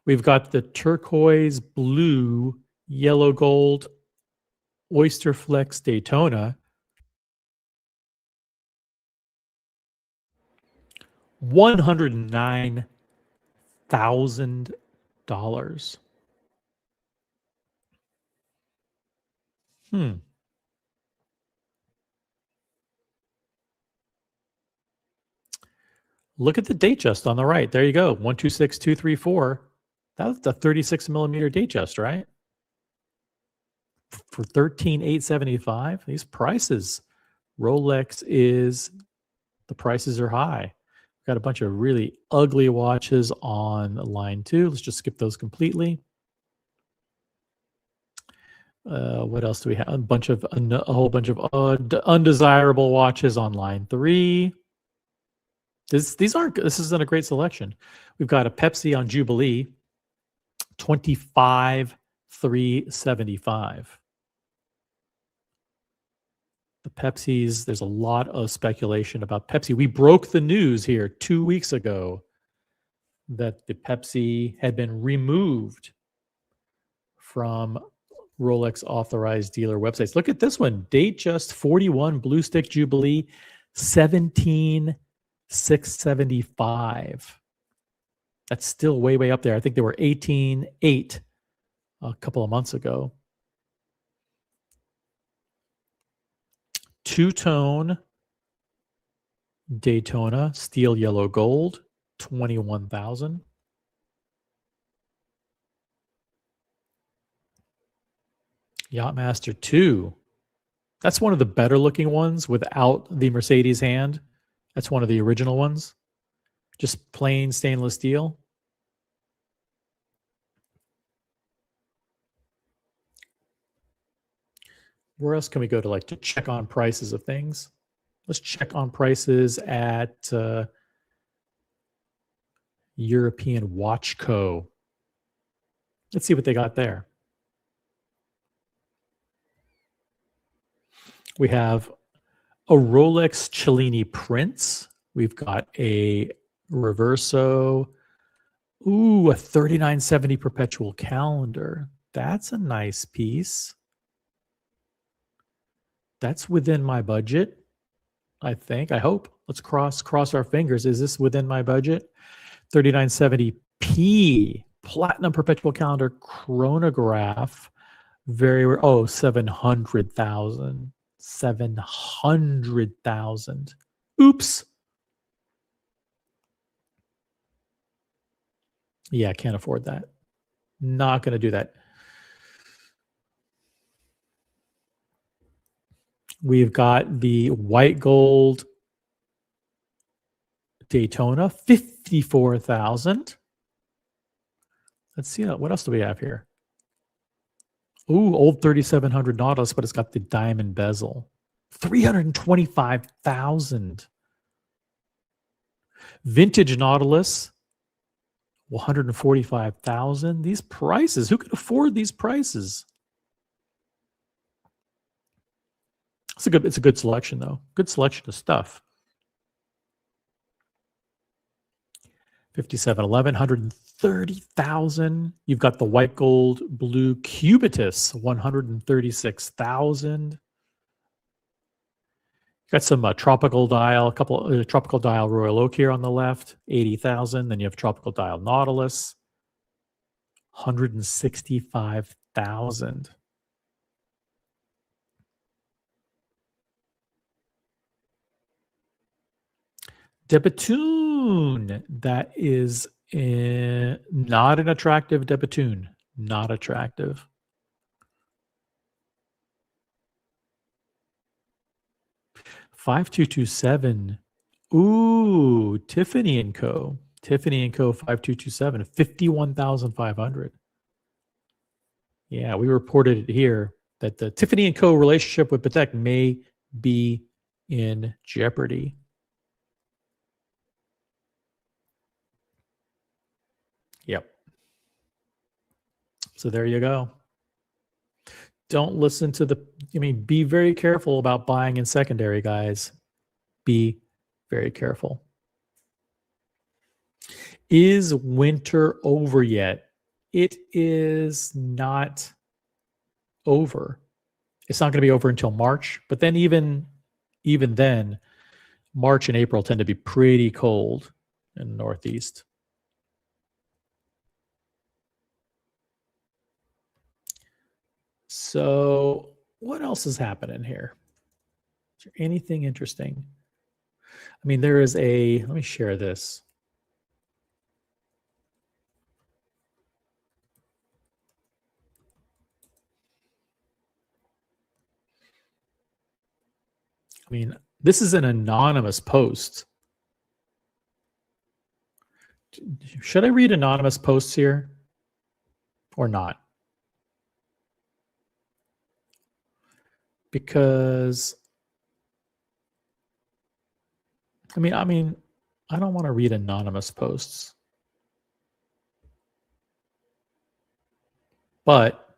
We've got the turquoise, blue, yellow gold, Oyster Flex Daytona. $109,000. Look at the Datejust on the right. There you go. 126234. That's the 36 millimeter Datejust, right? For 13,875. These prices, Rolex is, the prices are high. We've got a bunch of really ugly watches on line 2. Let's just skip those completely. What else do we have? A whole bunch of undesirable watches on line 3. This isn't a great selection. We've got a Pepsi on Jubilee, 25,375. The Pepsis, there's a lot of speculation about Pepsi. We broke the news here 2 weeks ago that the Pepsi had been removed from Rolex authorized dealer websites. Look at this one, Datejust 41 Blue Stick Jubilee, 17,675. That's still way, way up there. I think they were 18,800 a couple of months ago. two-tone Daytona steel yellow gold, 21,000. Yachtmaster 2. That's one of the better looking ones without the Mercedes hand. That's one of the original ones. Just plain stainless steel. Where else can we go to like to check on prices of things? Let's check on prices at European Watch Co. Let's see what they got there. We have a Rolex Cellini Prince. We've got a Reverso. Ooh, a 3970 perpetual calendar. That's a nice piece. That's within my budget, I think. I hope. Let's cross our fingers. Is this within my budget? 3970p platinum perpetual calendar chronograph. Very rare. Oh, 700,000. 700,000. Oops. Yeah, can't afford that. Not going to do that. We've got the white gold Daytona, 54,000. Let's see, what else do we have here? Ooh, old 3700 Nautilus, but it's got the diamond bezel. 325,000. Vintage Nautilus, 145,000. These prices, who can afford these prices? It's a good selection though. Good selection of stuff. 5711, 130,000. You've got the white gold blue Cubitus, 136,000. Got some tropical dial, a couple tropical dial Royal Oak here on the left, 80,000. Then you have tropical dial Nautilus, 165,000. De Bethune, that is not an attractive De Bethune, not attractive. $5,227. Ooh, Tiffany & Co. Tiffany & Co. 5227, 51,500. Yeah, we reported it here that the Tiffany & Co. relationship with Patek may be in jeopardy. Yep. So there you go. Don't listen to be very careful about buying in secondary, guys. Be very careful. Is winter over yet? It is not over. It's not going to be over until March, but then even then, March and April tend to be pretty cold in the Northeast. So what else is happening here? Is there anything interesting? I mean, there is let me share this. I mean, this is an anonymous post. Should I read anonymous posts here or not? Because I mean, I don't want to read anonymous posts. But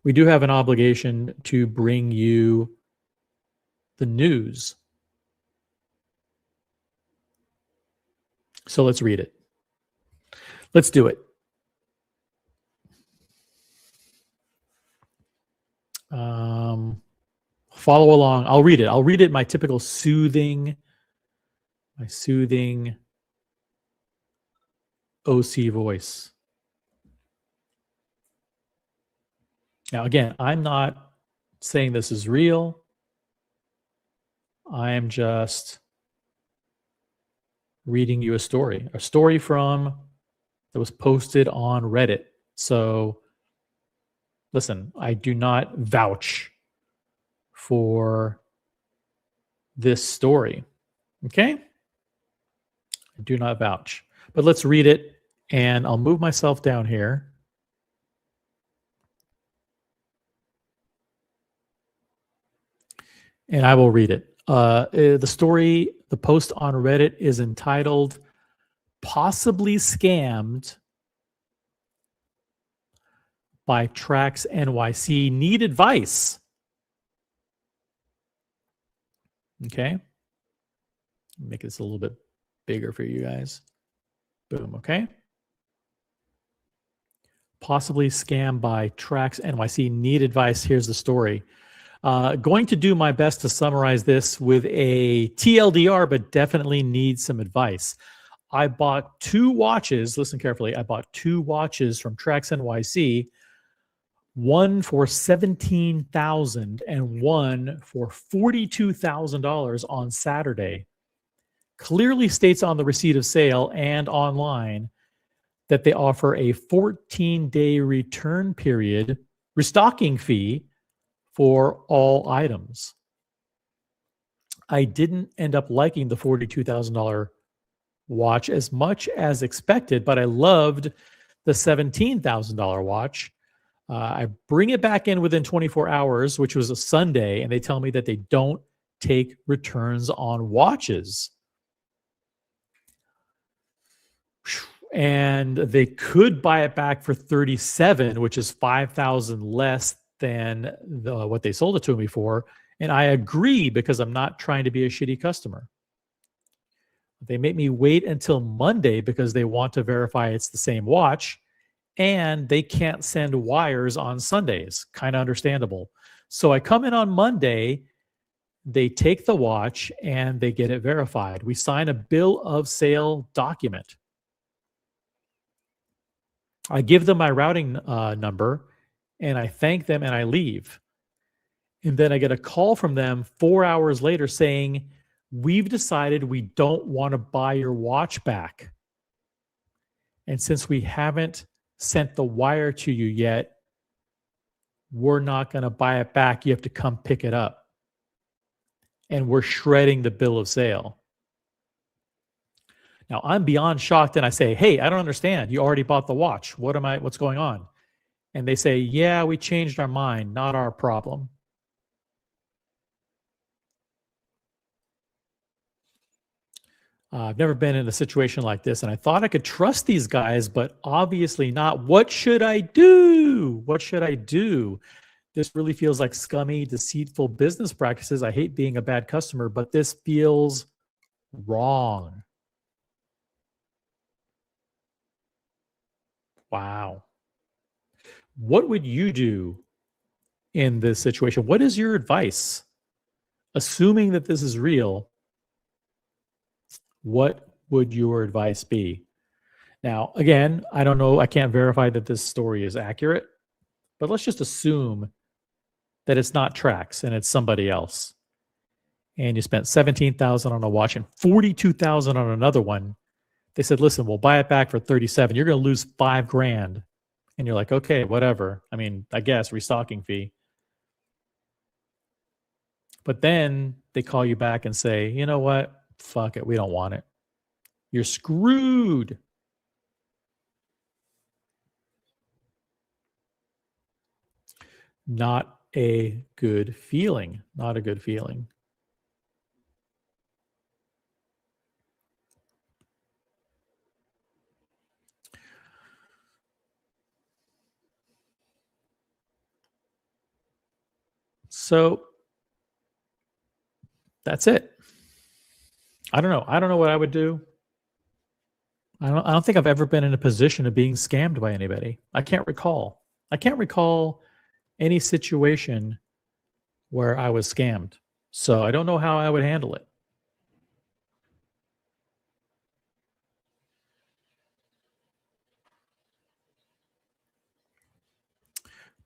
we do have an obligation to bring you the news. So let's read it. Let's do it. Follow along. I'll read it. I'll read it in my typical soothing OC voice. Now, again, I'm not saying this is real. I am just reading you a story from that was posted on Reddit. So listen, I do not vouch for this story. Okay? I do not vouch. But let's read it, and I'll move myself down here. And I will read it. The story, the post on Reddit is entitled Possibly Scammed by Trax NYC. Need advice. Okay. Make this a little bit bigger for you guys. Boom. Okay. Possibly scammed by Trax NYC. Need advice. Here's the story. Going to do my best to summarize this with a TLDR, but definitely need some advice. I bought 2 watches. Listen carefully. I bought 2 watches from Trax NYC, one for $17,000 and one for $42,000 on Saturday. Clearly states on the receipt of sale and online that they offer a 14-day return period, restocking fee for all items. I didn't end up liking the $42,000 watch as much as expected, but I loved the $17,000 watch. I bring it back in within 24 hours, which was a Sunday, and they tell me that they don't take returns on watches. And they could buy it back for $37,000, which is $5,000 less than what they sold it to me for. And I agree because I'm not trying to be a shitty customer. They make me wait until Monday because they want to verify it's the same watch, and they can't send wires on Sundays. Kind of understandable. So I come in on Monday, they take the watch and they get it verified. We sign a bill of sale document. I give them my routing number and I thank them and I leave. And then I get a call from them 4 hours later saying, we've decided we don't want to buy your watch back. And since we haven't sent the wire to you yet, we're not going to buy it back. You have to come pick it up. And we're shredding the bill of sale. Now I'm beyond shocked and I say, hey, I don't understand. You already bought the watch. What's going on? And they say, yeah, we changed our mind. Not our problem. I've never been in a situation like this, and I thought I could trust these guys, but obviously not. What should I do? What should I do? This really feels like scummy, deceitful business practices. I hate being a bad customer, but this feels wrong. Wow. What would you do in this situation? What is your advice? Assuming that this is real, what would your advice be? Now, again, I don't know. I can't verify that this story is accurate, but let's just assume that it's not Trax and it's somebody else. And you spent $17,000 on a watch and $42,000 on another one. They said, listen, we'll buy it back for $37,000. You're going to lose $5,000. And you're like, okay, whatever. I mean, I guess restocking fee. But then they call you back and say, you know what? Fuck it. We don't want it. You're screwed. Not a good feeling. Not a good feeling. So that's it. I don't know. I don't know what I would do. I don't think I've ever been in a position of being scammed by anybody. I can't recall. I can't recall any situation where I was scammed. So I don't know how I would handle it.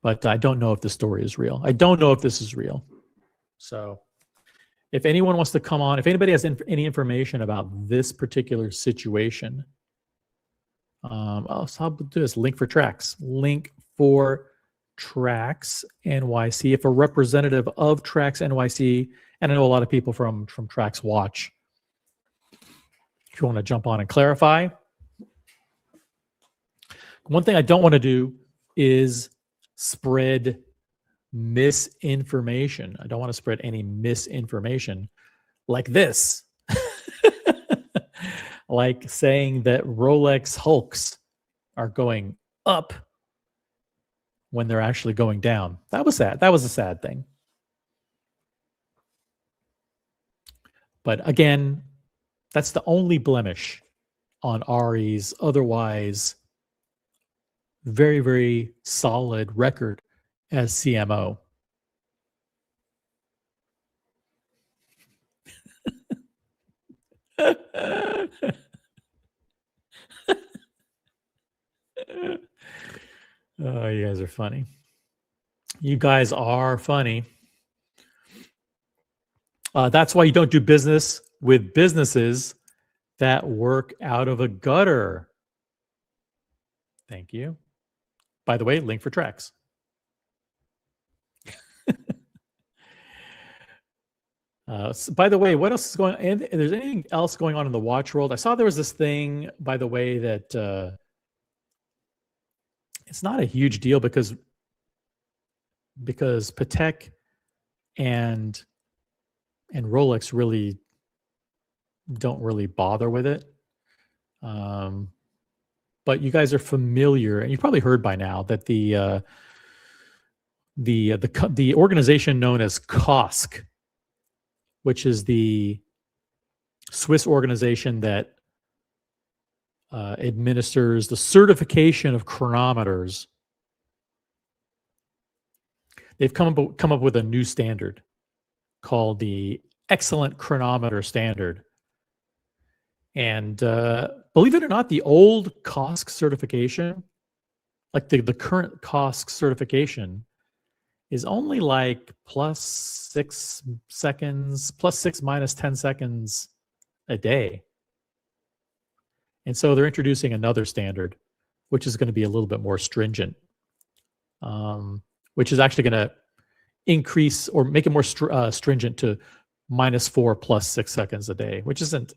But I don't know if the story is real. I don't know if this is real. So if anyone wants to come on, if anybody has any information about this particular situation, so I'll do this link for tracks. Link for Tracks NYC. If a representative of Tracks NYC, and I know a lot of people from Tracks watch, if you want to jump on and clarify. One thing I don't want to do is spread misinformation. I don't want to spread any misinformation like this. Like saying that Rolex Hulks are going up when they're actually going down. That was sad. That was a sad thing. But again, that's the only blemish on Ari's otherwise very, very solid record as CMO. Oh, you guys are funny. You guys are funny. That's why you don't do business with businesses that work out of a gutter. Thank you. By the way, link for Tracks. So by the way, what else is going on? And there's anything else going on in the watch world? I saw there was this thing, by the way, that it's not a huge deal because Patek and Rolex really don't really bother with it. But you guys are familiar, and you've probably heard by now that the organization known as COSC, which is the Swiss organization that administers the certification of chronometers, they've come up with a new standard called the Excellent Chronometer Standard. And believe it or not, the old COSC certification, like the current COSC certification, is only like +6 seconds, +6 minus 10 seconds a day. And so they're introducing another standard, which is going to be a little bit more stringent, which is actually going to increase or make it more stringent to -4 +6 seconds a day, which isn't,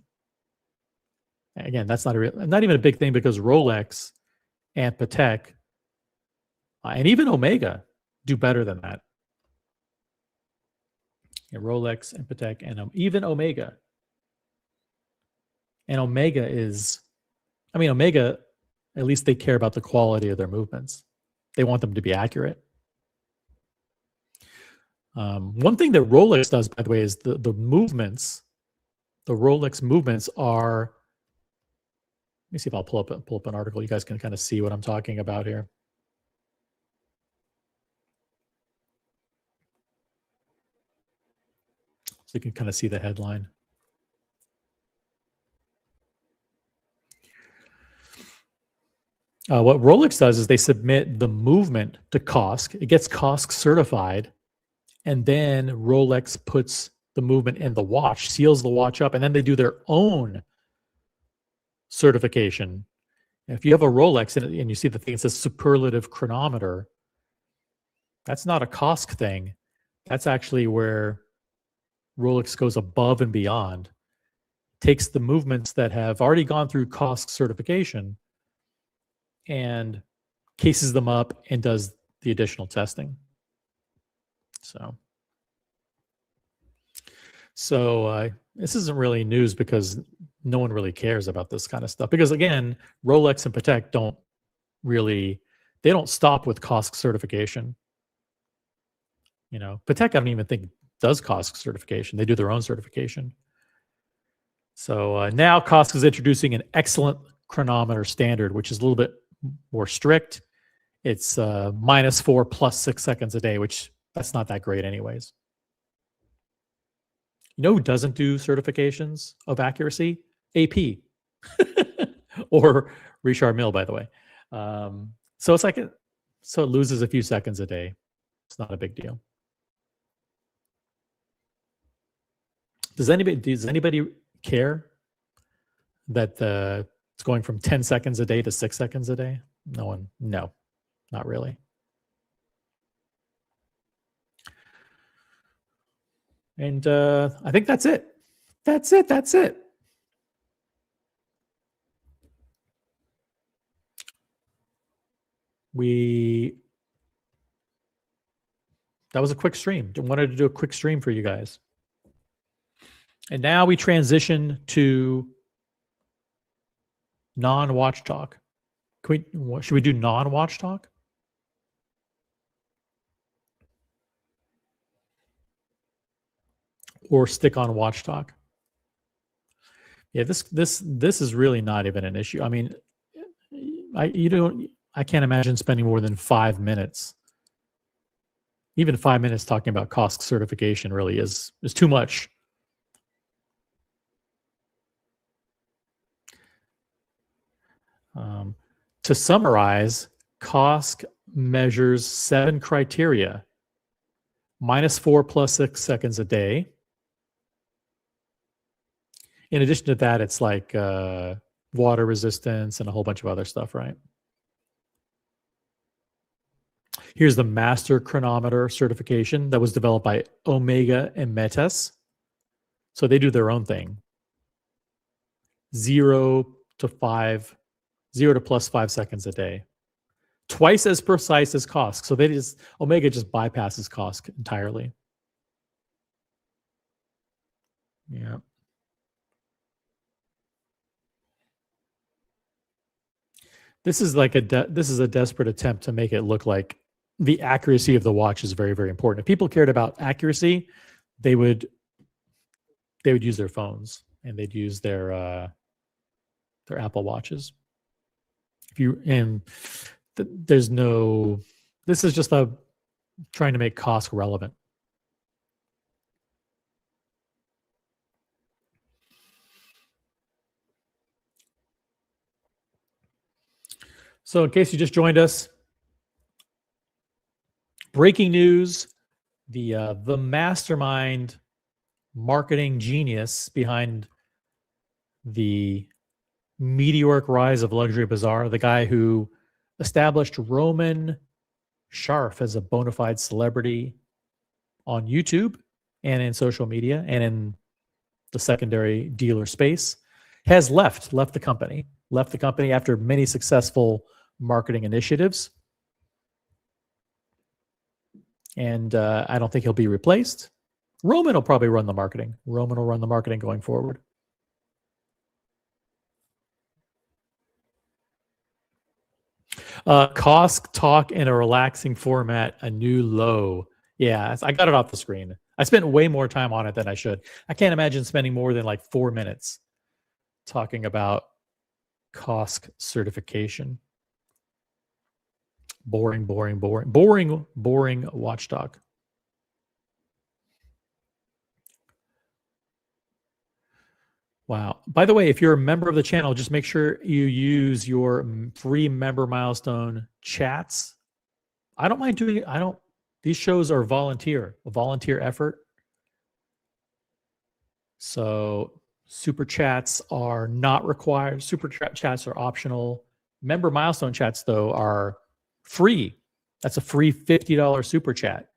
again, that's not even a big thing because Rolex and Patek and even Omega do better than that. Yeah, Rolex and Patek and even Omega. And Omega is, Omega, at least they care about the quality of their movements. They want them to be accurate. One thing that Rolex does, by the way, is the movements. The Rolex movements are. Let me see if I'll pull up an article. You guys can kind of see what I'm talking about here. So you can kind of see the headline. What Rolex does is they submit the movement to COSC. It gets COSC certified, and then Rolex puts the movement in the watch, seals the watch up, and then they do their own certification. If you have a Rolex and you see the thing that says superlative chronometer, that's not a COSC thing. That's actually where Rolex goes above and beyond, takes the movements that have already gone through COSC certification and cases them up and does the additional testing. So this isn't really news because no one really cares about this kind of stuff. Because again, Rolex and Patek don't stop with COSC certification. Patek, I don't even think does COSC certification. They do their own certification. So now COSC is introducing an excellent chronometer standard, which is a little bit more strict. It's -4 +6 seconds a day, which that's not that great anyways. You know who doesn't do certifications of accuracy? AP or Richard Mille, by the way. So it's so it loses a few seconds a day. It's not a big deal. Does anybody care that it's going from 10 seconds a day to 6 seconds a day? No one. No, not really. And I think that's it. That's it. That was a quick stream. Wanted to do a quick stream for you guys. And now we transition to non-watch talk. Should we do non-watch talk? Or stick on watch talk? Yeah, this is really not even an issue. I mean, I can't imagine spending more than 5 minutes. Even 5 minutes talking about COSC certification really is too much. To summarize, COSC measures 7 criteria: -4 plus 6 seconds a day. In addition to that, it's like water resistance and a whole bunch of other stuff, right? Here's the master chronometer certification that was developed by Omega and Metas. So they do their own thing. 0 to plus 5 seconds a day. Twice as precise as COSC. So Omega just bypasses COSC entirely. Yeah. This is like this is a desperate attempt to make it look like the accuracy of the watch is very, very important. If people cared about accuracy, they would use their phones and they'd use their Apple Watches. This is just trying to make COSC relevant. So in case you just joined us, breaking news, the mastermind marketing genius behind the meteoric rise of Luxury Bazaar, the guy who established Roman Sharf as a bona fide celebrity on YouTube and in social media and in the secondary dealer space, has left the company after many successful marketing initiatives. And I don't think he'll be replaced. Roman will probably run the marketing. Roman will run the marketing going forward. COSC talk in a relaxing format, a new low. Yeah, I got it off the screen. I spent way more time on it than I should. I can't imagine spending more than like 4 minutes talking about COSC certification. Boring watch talk. Wow. By the way, if you're a member of the channel, just make sure you use your free member milestone chats. I don't mind doing it. These shows are a volunteer effort. So super chats are not required. Super chats are optional. Member milestone chats, though, are free. That's a free $50 super chat.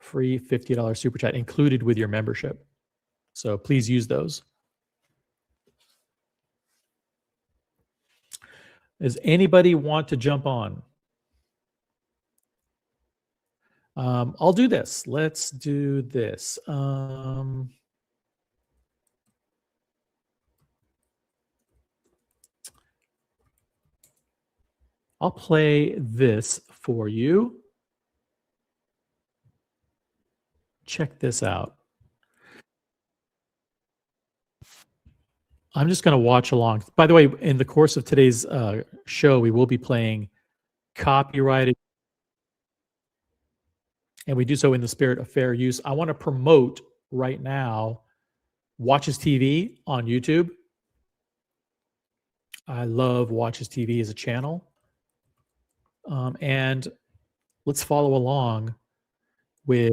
Free $50 super chat included with your membership. So please use those. Does anybody want to jump on? I'll do this. Let's do this. I'll play this for you. Check this out. I'm just going to watch along. By the way, in the course of today's show, we will be playing copyrighted, and we do so in the spirit of fair use. I want to promote right now Watches TV on YouTube. I love Watches TV as a channel. And let's follow along with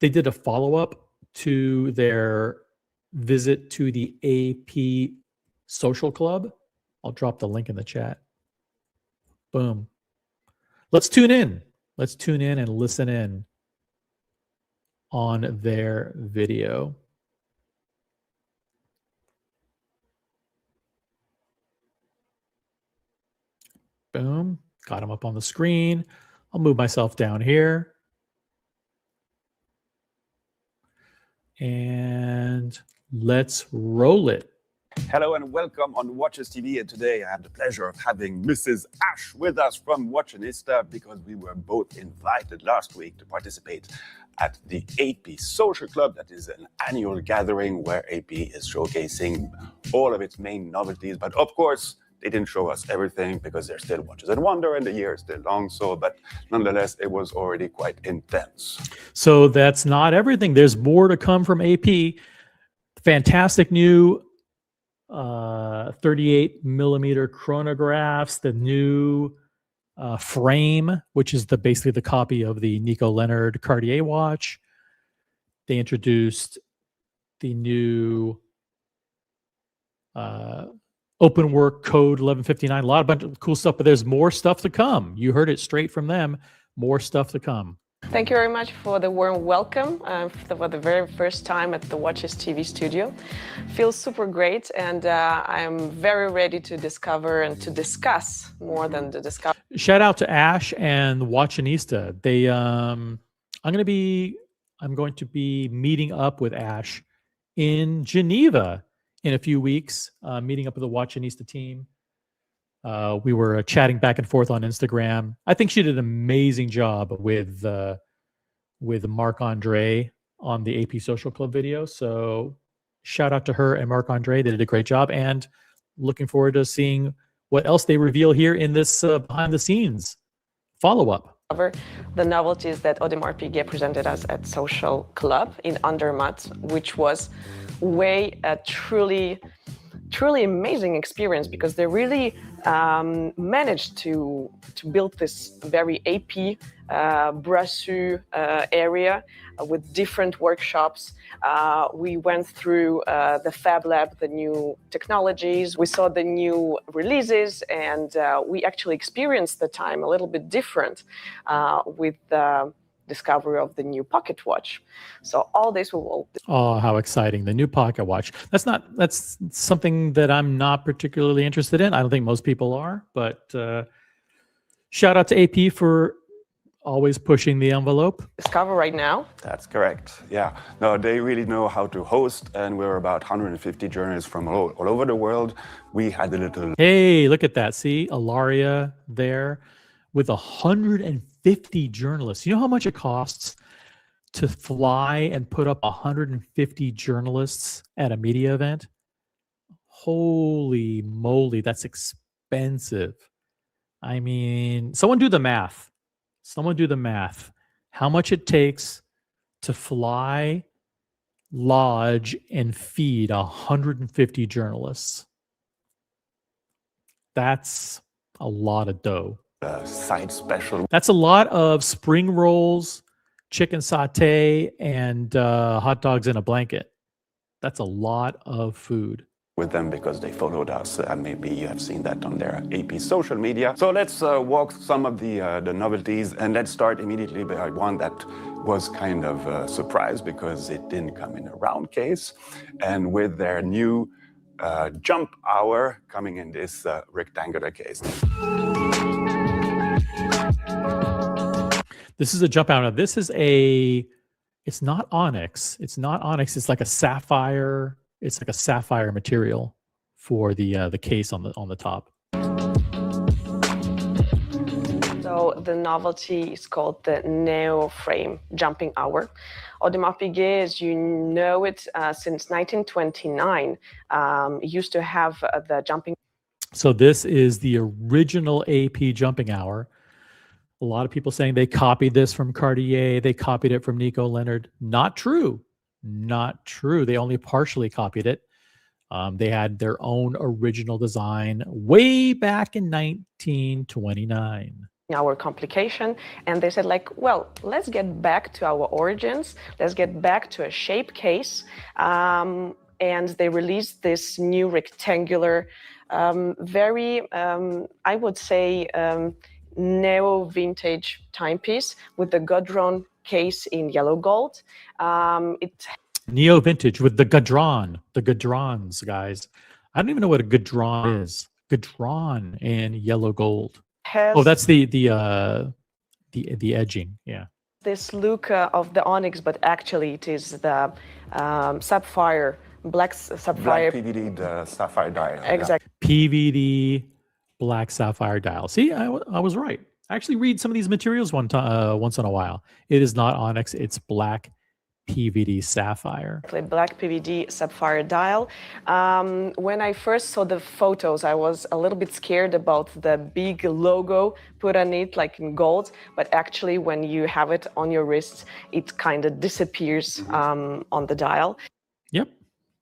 they did a follow-up to their visit to the AP Social Club. I'll drop the link in the chat. Boom. Let's tune in. Let's tune in and listen in on their video. Boom. Got them up on the screen. I'll move myself down here. And let's roll it. Hello and welcome on Watches TV, and today I have the pleasure of having Mrs. Ash with us from Watchionista, because we were both invited last week to participate at the AP Social Club. That is an annual gathering where AP is showcasing all of its main novelties, but of course they didn't show us everything because there's still Watches and Wonder and the year is still long, but nonetheless it was already quite intense. So that's not everything. There's more to come from AP. Fantastic new 38 millimeter chronographs, the new frame, which is basically the copy of the Nico Leonard Cartier watch. They introduced the new open work code 1159, a bunch of cool stuff, but there's more stuff to come. You heard it straight from them. More stuff to come. Thank you very much for the warm welcome for the very first time at the Watches TV studio. Feels super great, and I'm very ready to discover and to discuss more than to discover. Shout out to Ash and Watchionista. They, I'm going to be meeting up with Ash in Geneva in a few weeks, meeting up with the Watchionista team. We were chatting back and forth on Instagram. I think she did an amazing job with Marc-Andre on the AP Social Club video. So shout out to her and Marc-Andre. They did a great job, and looking forward to seeing what else they reveal here in this behind the scenes follow-up. The novelties that Audemars Piguet presented us at Social Club in Andermatt, which was a truly amazing experience, because they really managed to build this very AP Brassus area with different workshops. We went through the Fab Lab, the new technologies. We saw the new releases, and we actually experienced the time a little bit different with the discovery of the new pocket watch. So all this will. Oh, how exciting. The new pocket watch. That's something that I'm not particularly interested in. I don't think most people are, but shout out to AP for always pushing the envelope. Discover right now. That's correct. Yeah. No, they really know how to host, and we're about 150 journalists from all over the world. We had a little. Hey, look at that. See, Ilaria there with 150 journalists. You know how much it costs to fly and put up 150 journalists at a media event? Holy moly, that's expensive. I mean, someone do the math. How much it takes to fly, lodge, and feed 150 journalists. That's a lot of dough. Side special. That's a lot of spring rolls, chicken satay, and hot dogs in a blanket. That's a lot of food. With them because they followed us. Maybe you have seen that on their AP social media. So let's walk some of the novelties, and let's start immediately by one that was kind of a surprise because it didn't come in a round case, and with their new jump hour coming in this rectangular case. This is a jump hour. This is it's not onyx. It's It's like a sapphire. It's like a sapphire material for the case on the top. So the novelty is called the Neo Frame Jumping Hour. Audemars Piguet, as you know it, since 1929, used to have the jumping. So this is the original AP jumping hour. A lot of people saying they copied this from Cartier. They copied it from Nico Leonard. Not true. Not true. They only partially copied it. They had their own original design way back in 1929. our complication, and they said like, well, let's get back to our origins, let's get back to a shape case, and they released this new rectangular, very, I would say, neo-vintage timepiece with the Godron case in yellow gold. It Neo vintage with the Gadrons, guys. I don't even know what a Gadron is. Gadron in yellow gold. has Oh, that's the edging. Yeah. this look of the onyx, but actually it is the sapphire, black sapphire. Black PVD, the sapphire dial. Exactly. PVD black sapphire dial. See, I was right. I actually read some of these materials once in a while. It is not onyx, it's black PVD sapphire. Black PVD sapphire dial. When I first saw the photos, I was a little bit scared about the big logo put on it, like in gold. But actually, when you have it on your wrist, it kind of disappears on the dial. Yep,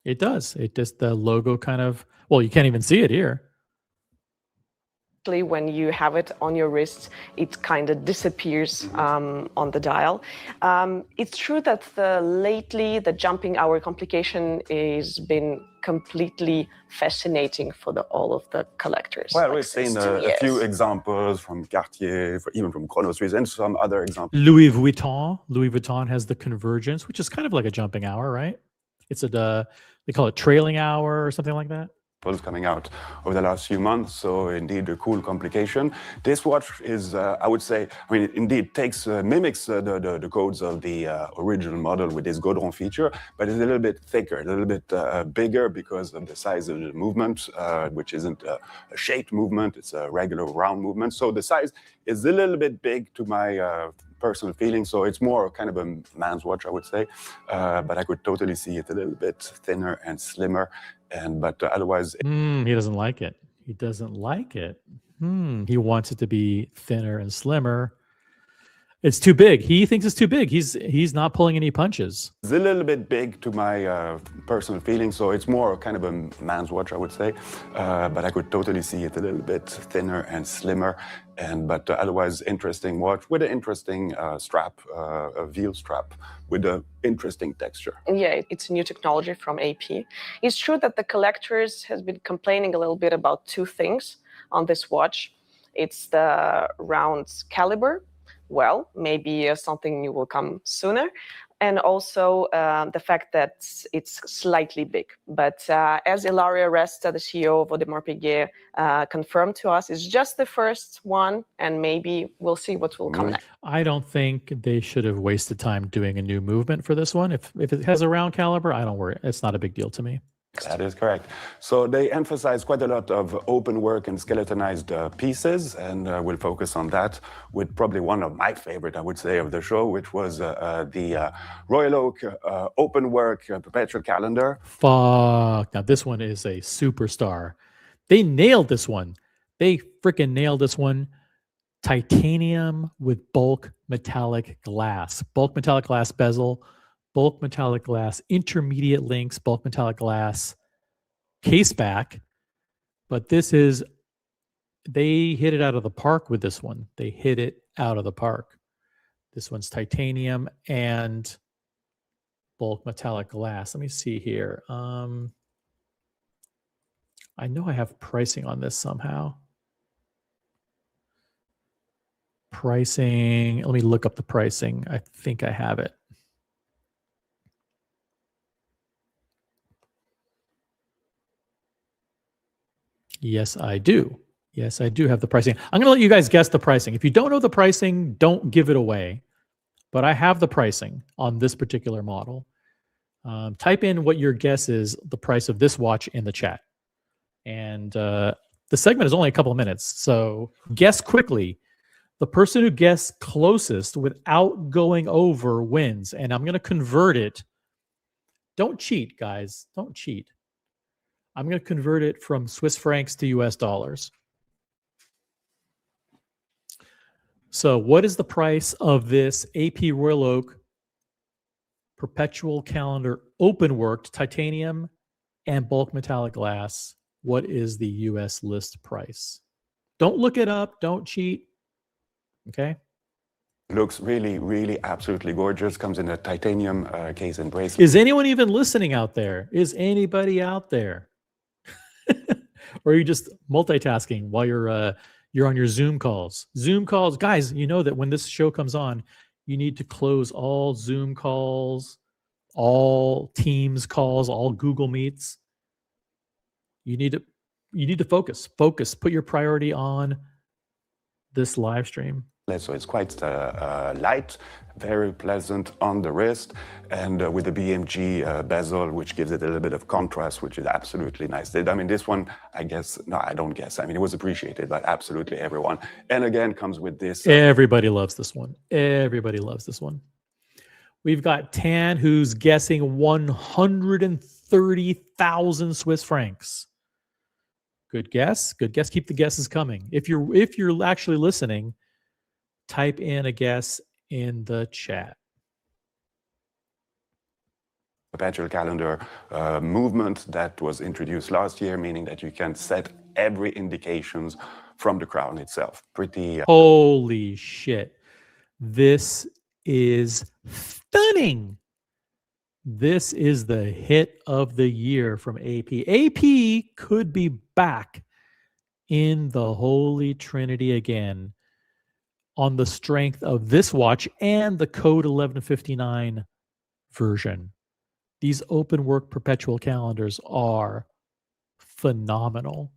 it does. It just, the logo kind of, well, you can't even see it here. When you have it on your wrist, it kind of disappears on the dial. It's true that lately the jumping hour complication has been completely fascinating for all of the collectors. Well, we've seen a few examples from Cartier, even from Chrono Suisse, and some other examples. Louis Vuitton has the convergence, which is kind of like a jumping hour, right? It's they call it trailing hour or something like that. Coming out over the last few months, so indeed a cool complication. This watch is, I would say, I mean, it indeed mimics the codes of the original model with this Godron feature, but it's a little bit thicker, a little bit bigger because of the size of the movement, which isn't a shaped movement, it's a regular round movement. So the size is a little bit big to my personal feeling, so it's more kind of a man's watch, I would say, but I could totally see it a little bit thinner and slimmer. But otherwise, he doesn't like it. He doesn't like it. He wants it to be thinner and slimmer. It's too big. He thinks it's too big. He's not pulling any punches. It's a little bit big to my personal feeling, so it's more kind of a man's watch, I would say. But I could totally see it a little bit thinner and slimmer. But otherwise, interesting watch with an interesting strap, a veal strap with an interesting texture. Yeah, it's a new technology from AP. It's true that the collectors has been complaining a little bit about two things on this watch. It's the round caliber. Well, maybe something new will come sooner. And also the fact that it's slightly big. But as Ilaria Resta, the CEO of Audemars Piguet, confirmed to us, it's just the first one, and maybe we'll see what will come next. I don't think they should have wasted time doing a new movement for this one. If it has a round caliber, I don't worry. It's not a big deal to me. That is correct. So they emphasize quite a lot of open work and skeletonized pieces, and we'll focus on that with probably one of my favorite, I would say, of the show, which was the Royal Oak open work perpetual calendar. Fuck. Now this one is a superstar. They nailed this one. They freaking nailed this one. Titanium with bulk metallic glass. Bulk metallic glass bezel. Bulk metallic glass, intermediate links, bulk metallic glass, case back. But this is, they hit it out of the park with this one. They hit it out of the park. This one's titanium and bulk metallic glass. Let me see here. I know I have pricing on this somehow. Pricing, let me look up the pricing. I think I have it. Yes, I do. Yes, I do have the pricing. I'm going to let you guys guess the pricing. If you don't know the pricing, don't give it away. But I have the pricing on this particular model. Type in what your guess is, the price of this watch in the chat. And the segment is only a couple of minutes. So guess quickly. The person who guessed closest without going over wins. And I'm going to convert it. Don't cheat, guys. Don't cheat. I'm going to convert it from Swiss francs to US dollars. So what is the price of this AP Royal Oak perpetual calendar open worked titanium and bulk metallic glass? What is the US list price? Don't look it up. Don't cheat. Okay. Looks really, really absolutely gorgeous. Comes in a titanium case and bracelet. Is anyone even listening out there? Is anybody out there? Or are you just multitasking while you're on your Zoom calls? Zoom calls, guys, you know that when this show comes on, you need to close all Zoom calls, all Teams calls, all Google Meets. You need to focus. Put your priority on this live stream. So it's quite light, very pleasant on the wrist, and with the BMG bezel, which gives it a little bit of contrast, which is absolutely nice. I mean, this one, I guess, no, I don't guess. I mean, it was appreciated by absolutely everyone. And again, comes with this. Everybody loves this one. Everybody loves this one. We've got Tan, who's guessing 130,000 Swiss francs. Good guess. Good guess. Keep the guesses coming. If you're actually listening, type in a guess in the chat. Perpetual calendar movement that was introduced last year, meaning that you can set every indications from the crown itself. Pretty. Holy shit. This is stunning. This is the hit of the year from AP. AP could be back in the Holy Trinity again on the strength of this watch and the Code 1159 version. These open work perpetual calendars are phenomenal.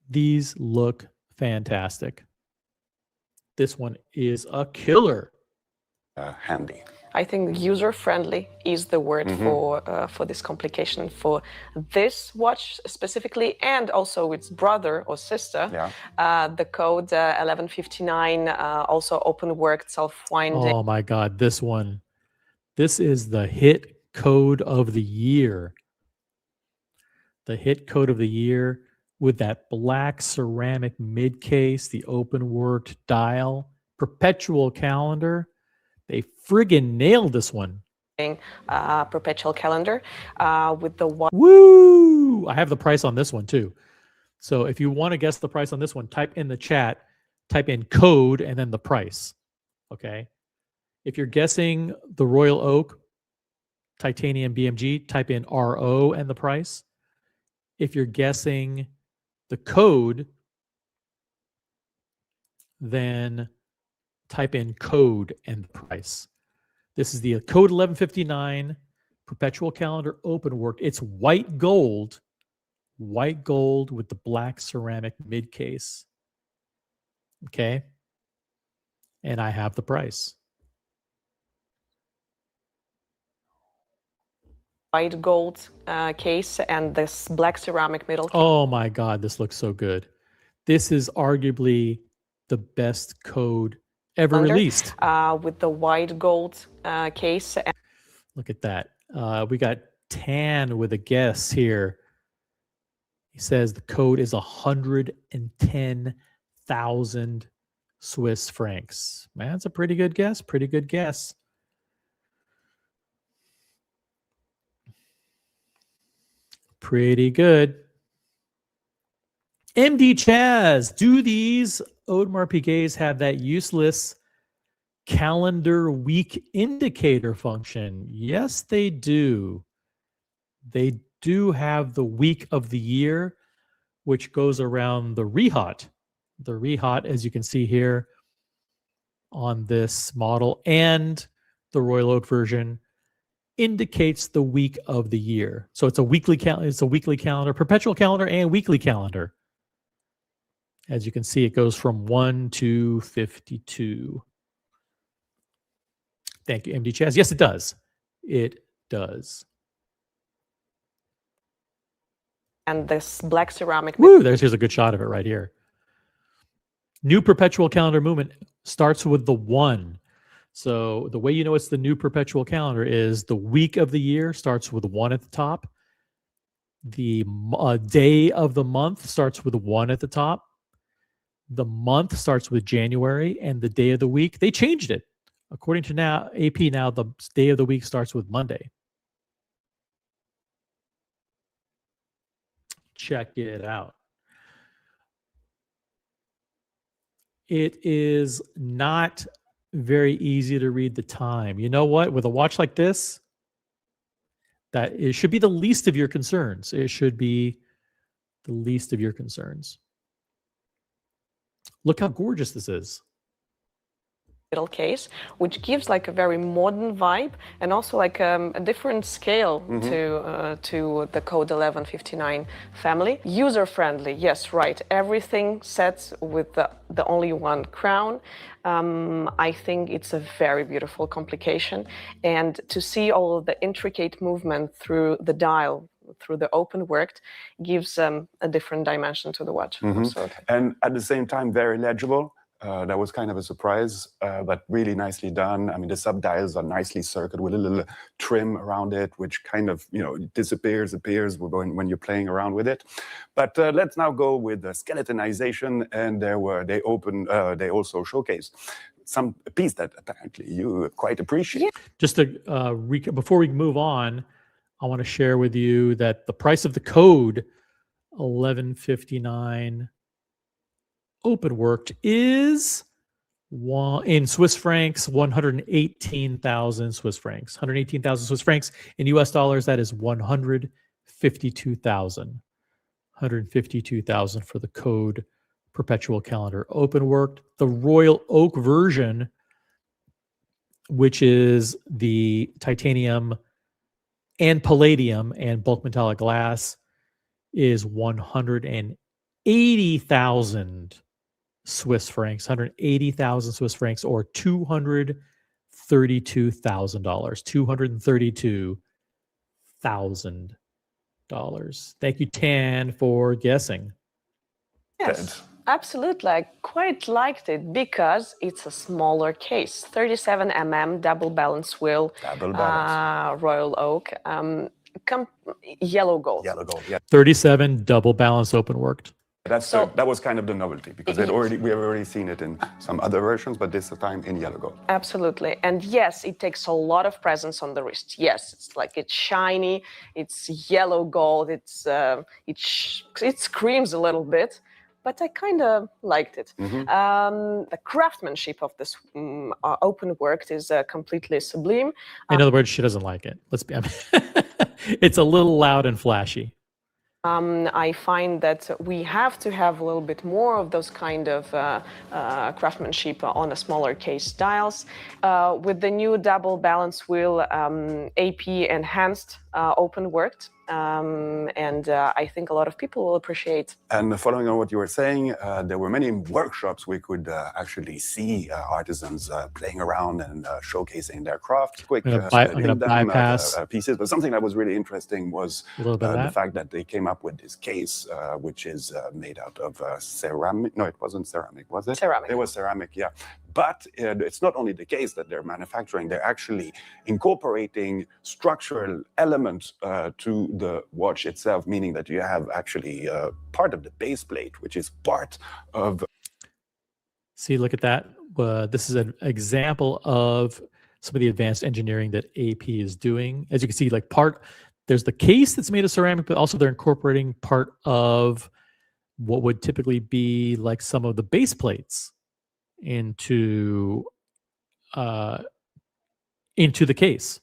These look fantastic. This one is a killer. Handy. I think user-friendly is the word for this complication for this watch specifically, and also its brother or sister. Yeah. The code 1159, also open work, self-winding. Oh my God, this one. This is the hit code of the year. The hit code of the year with that black ceramic mid case, the open worked dial, perpetual calendar. They friggin' nailed this one. Perpetual calendar with the Woo! I have the price on this one too. So if you want to guess the price on this one, type in the chat, type in code and then the price. Okay. If you're guessing the Royal Oak titanium BMG, type in RO and the price. If you're guessing the code, then type in code and the price. This is the code 1159 perpetual calendar open work. It's white gold with the black ceramic mid case. Okay. And I have the price. white gold case and this black ceramic middle. Oh my God, this looks so good. This is arguably the best code ever released. With the white gold case. Look at that. We got Tan with a guess here. He says the code is 110,000 Swiss francs. Man, that's a pretty good guess. Pretty good guess. Pretty good. MD Chaz, do these Audemars Piguets have that useless calendar week indicator function? Yes, they do. They do have the week of the year, which goes around the Rehat. The Rehat, as you can see here on this model, and the Royal Oak version indicates the week of the year. So it's a weekly calendar. It's a weekly calendar, perpetual calendar, and weekly calendar. As you can see, it goes from 1 to 52. Thank you, MD Chaz. Yes, it does. It does. And this black ceramic. Woo, here's a good shot of it right here. New perpetual calendar movement starts with the 1. So the way you know it's the new perpetual calendar is the week of the year starts with 1 at the top. The day of the month starts with 1 at the top. The month starts with January, and the day of the week, they changed it. According to now AP, now the day of the week starts with Monday. Check it out. it is not very easy to read the time. You know what? With a watch like this, that it should be the least of your concerns. It should be the least of your concerns. Look how gorgeous this is. Little case, which gives like a very modern vibe and also like a different scale to the Code 1159 family. User friendly, yes, right. Everything set with the only one crown. I think it's a very beautiful complication, and to see all of the intricate movement through the dial, through the open worked, gives a different dimension to the watch. Absolutely. And at the same time, very legible. That was kind of a surprise, but really nicely done. I mean, the subdials are nicely circled with a little trim around it, which kind of, disappears, appears when you're playing around with it. But let's now go with the skeletonization, and they also showcased a piece that apparently you quite appreciate. Yeah. Just to recap, before we move on, I want to share with you that the price of the Code 1159 open worked is in Swiss francs 118,000 Swiss francs. 118,000 Swiss francs in US dollars, that is 152,000. 152,000 for the Code perpetual calendar open worked. The Royal Oak version, which is the titanium and palladium and bulk metallic glass, is 180,000 Swiss francs, 180,000 Swiss francs, or $232,000. $232,000. Thank you, Tan, for guessing. Yes, absolutely. I quite liked it because it's a smaller case. 37 mm double balance wheel, Royal Oak, yellow gold. Yellow gold, yeah. 37 double balance open worked. That was kind of the novelty, because we have already seen it in some other versions, but this time in yellow gold. Absolutely. And yes, it takes a lot of presence on the wrist. Yes, it's shiny, it's yellow gold, it screams a little bit, but I kind of liked it. The craftsmanship of this open worked is completely sublime. In other words, she doesn't like it. It's a little loud and flashy. I find that we have to have a little bit more of those kind of craftsmanship on a smaller case dials. With the new double balance wheel, AP enhanced open worked, and I think a lot of people will appreciate. And following on what you were saying, there were many workshops we could actually see artisans playing around and showcasing their craft. I'm going to bypass pieces, but something that was really interesting was the fact that they came up with this case, which is made out of ceramic. No, it wasn't ceramic, was it? Ceramic. It was ceramic, yeah. But it's not only the case that they're manufacturing, they're actually incorporating structural elements to the watch itself, meaning that you have actually part of the base plate, which is part of... See, look at that. This is an example of some of the advanced engineering that AP is doing. As you can see, there's the case that's made of ceramic, but also they're incorporating part of what would typically be like some of the base plates into the case.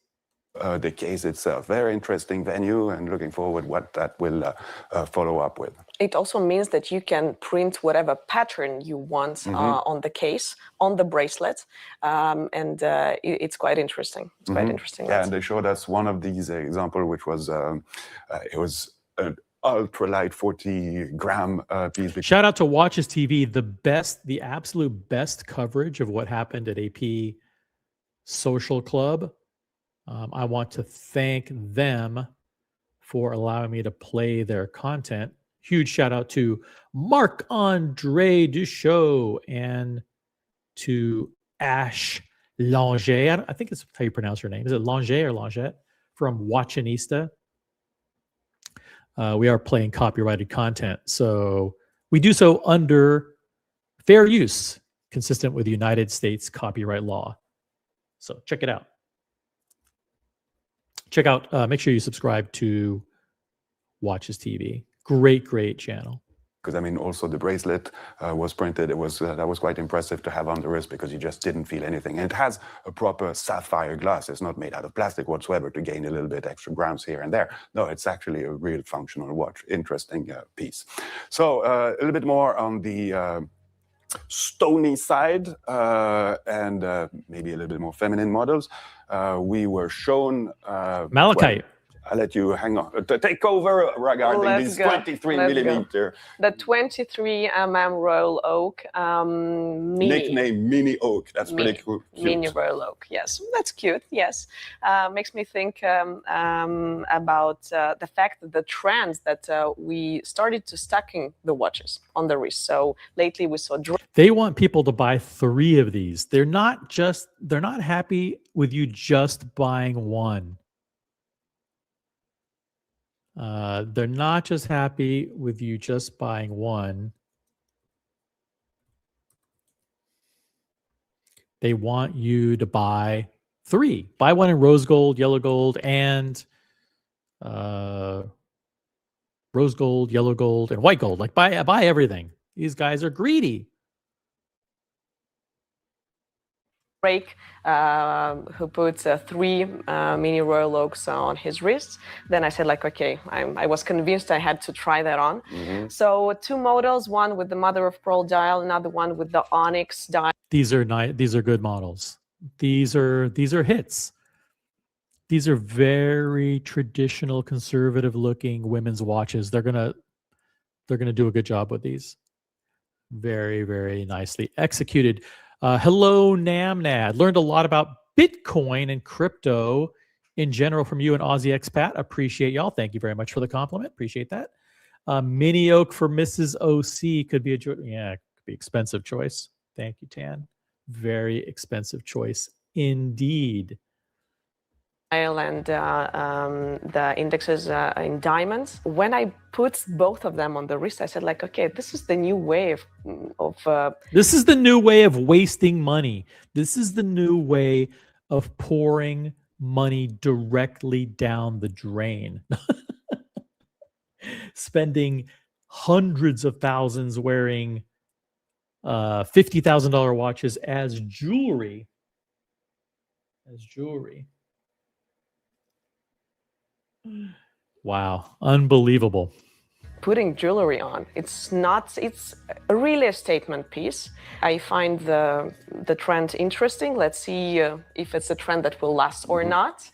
The case itself. Very interesting venue, and looking forward what that will follow up with. It also means that you can print whatever pattern you want on the case, on the bracelet, and it's quite interesting. It's quite interesting. Yeah, and they showed us one of these example, which was it was an ultralight 40-gram piece. Shout out to Watches TV, the absolute best coverage of what happened at AP Social Club. I want to thank them for allowing me to play their content. Huge shout out to Marc-Andre Duchot and to Ash Langer. I think it's how you pronounce her name. Is it Langer or Langette? From Watchinista. We are playing copyrighted content. So we do so under fair use, consistent with the United States copyright law. So check it out. Make sure you subscribe to Watches TV. Great channel. because I mean, also the bracelet was printed. It was that was quite impressive to have on the wrist because you just didn't feel anything. And it has a proper sapphire glass. It's not made out of plastic whatsoever to gain a little bit extra grams here and there. No, it's actually a real functional watch. Interesting piece. So a little bit more on the stony side and maybe a little bit more feminine models. We were shown Malachite. I'll let you hang on. Take over regarding these 23 millimeter. The 23 Royal Oak Mini. Nickname Mini Oak. That's Mini, pretty cool. Mini Royal Oak. Yes, that's cute. Yes, makes me think about the fact that the trends that we started to stacking the watches on the wrist. So lately we saw. They want people to buy 3 of these. They're not happy with you just buying one. They're not just happy with you just buying one. They want you to buy 3. Buy one in rose gold, yellow gold, and rose gold, yellow gold, and white gold. Like buy everything. These guys are greedy. Drake, who puts 3 Mini Royal Oaks on his wrists. Then I said, like, okay, I was convinced I had to try that on. So 2 models, one with the mother of pearl dial, another one with the onyx dial. These are nice. These are good models. These are hits. These are very traditional, conservative-looking women's watches. They're gonna do a good job with these. Very, very nicely executed. Hello, Namnad. Learned a lot about Bitcoin and crypto in general from you and Aussie Expat. Appreciate y'all. Thank you very much for the compliment. Appreciate that. Mini Oak for Mrs. OC could be it could be expensive choice. Thank you, Tan. Very expensive choice indeed. And the indexes in diamonds. When I put both of them on the wrist, I said, like, okay, this is the new way of this is the new way of wasting money. This is the new way of pouring money directly down the drain. Spending hundreds of thousands wearing $50,000 watches as jewelry. Wow, unbelievable. Putting jewelry on. It's really a statement piece. I find the trend interesting. Let's see if it's a trend that will last or not.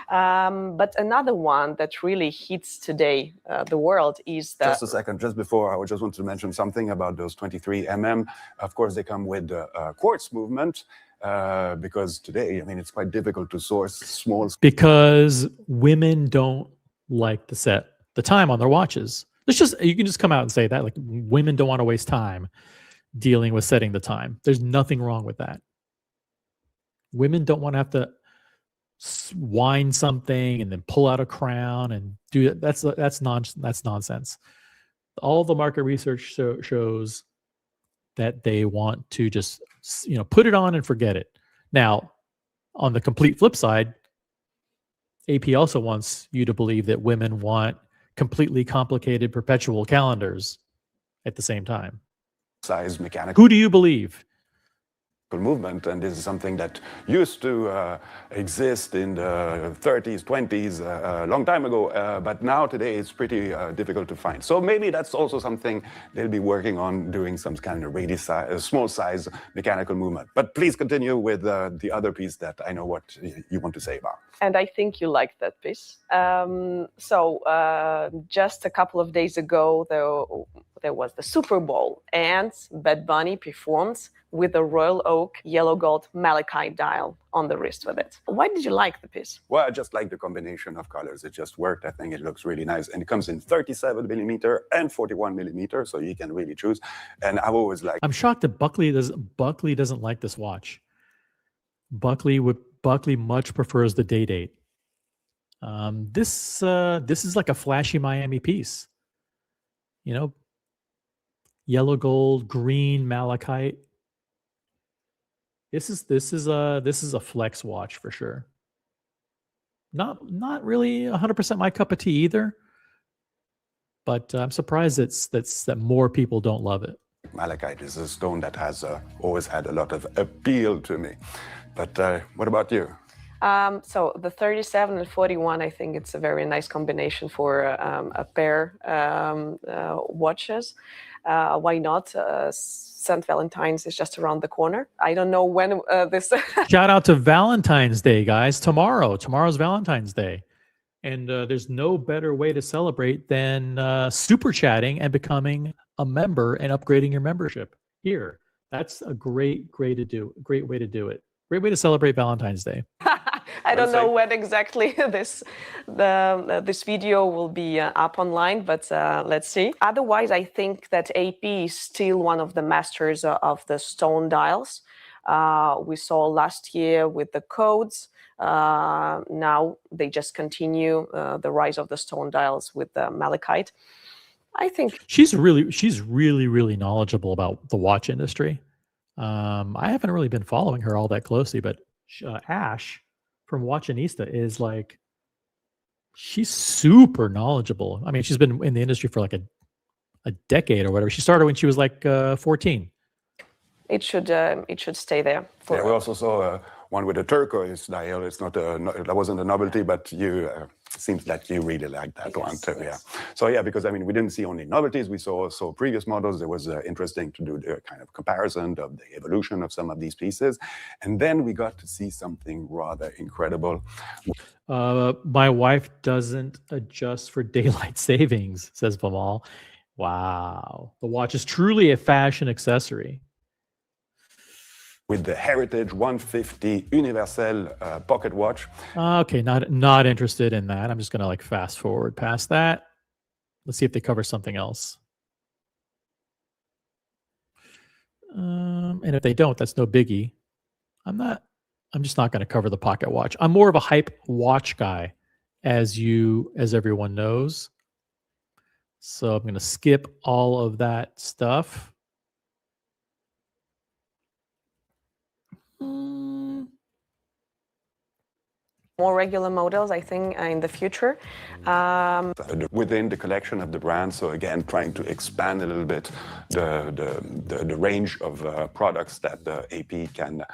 But another one that really hits today the world is the... Just a second, just before, I just want to mention something about those 23 mm. Of course, they come with quartz movement. Because today, I mean, it's quite difficult to source small. Because women don't like to set the time on their watches. You can just come out and say that. Like, women don't want to waste time dealing with setting the time. There's nothing wrong with that. Women don't want to have to wind something and then pull out a crown and do it. That's nonsense. All the market research shows that they want to just put it on and forget it. Now, on the complete flip side, AP also wants you to believe that women want completely complicated perpetual calendars at the same time. Size mechanical. Who do you believe? Movement, and this is something that used to exist in the 30s, 20s, a long time ago, but now today it's pretty difficult to find. So maybe that's also something they'll be working on, doing some kind of small size mechanical movement. But please continue with the other piece that I know what you want to say about. And I think you like that piece. Just a couple of days ago, there was the Super Bowl, and Bad Bunny performed with a Royal Oak yellow gold malachite dial on the wrist with it. Why did you like the piece? Well, I just like the combination of colors. It just worked. I think it looks really nice. And it comes in 37 millimeter and 41 millimeter, so you can really choose. And I've always liked... I'm shocked that Buckley doesn't like this watch. Buckley much prefers the day date. This is like a flashy Miami piece. Yellow gold, green malachite. This is a flex watch for sure. Not really 100% my cup of tea either. but I'm surprised that more people don't love it. Malachite is a stone that has always had a lot of appeal to me. But what about you? So the 37 and 41, I think it's a very nice combination for a pair watches. Why not? St. Valentine's is just around the corner. I don't know when this. Shout out to Valentine's Day, guys. Tomorrow's Valentine's Day. And there's no better way to celebrate than super chatting and becoming a member and upgrading your membership here. That's a great way to do it. Great way to celebrate Valentine's Day. I don't know when exactly this video will be up online, but let's see. Otherwise, I think that AP is still one of the masters of the stone dials. We saw last year with the codes. Now they just continue the rise of the stone dials with the malachite. I think she's really knowledgeable about the watch industry. I haven't really been following her all that closely, but Ash from Watchinista is like, she's super knowledgeable. I mean, she's been in the industry for like a decade or whatever. She started when she was like 14. It should stay there. Yeah, we also saw one with a turquoise dial. It's not that wasn't a novelty, but you seems like you really like that one too. Yes. Yeah. So yeah, because I mean, we didn't see only novelties. We saw also previous models. It was interesting to do the kind of comparison of the evolution of some of these pieces, and then we got to see something rather incredible. My wife doesn't adjust for daylight savings, says Pamal. Wow, the watch is truly a fashion accessory. With the Heritage 150 Universal pocket watch. Okay, not interested in that. I'm just gonna like fast forward past that. Let's see if they cover something else. And if they don't, that's no biggie. I'm just not gonna cover the pocket watch. I'm more of a hype watch guy, as everyone knows. So I'm gonna skip all of that stuff. More regular models, I think, in the future. Within the collection of the brand, so again, trying to expand a little bit the range of products that the AP can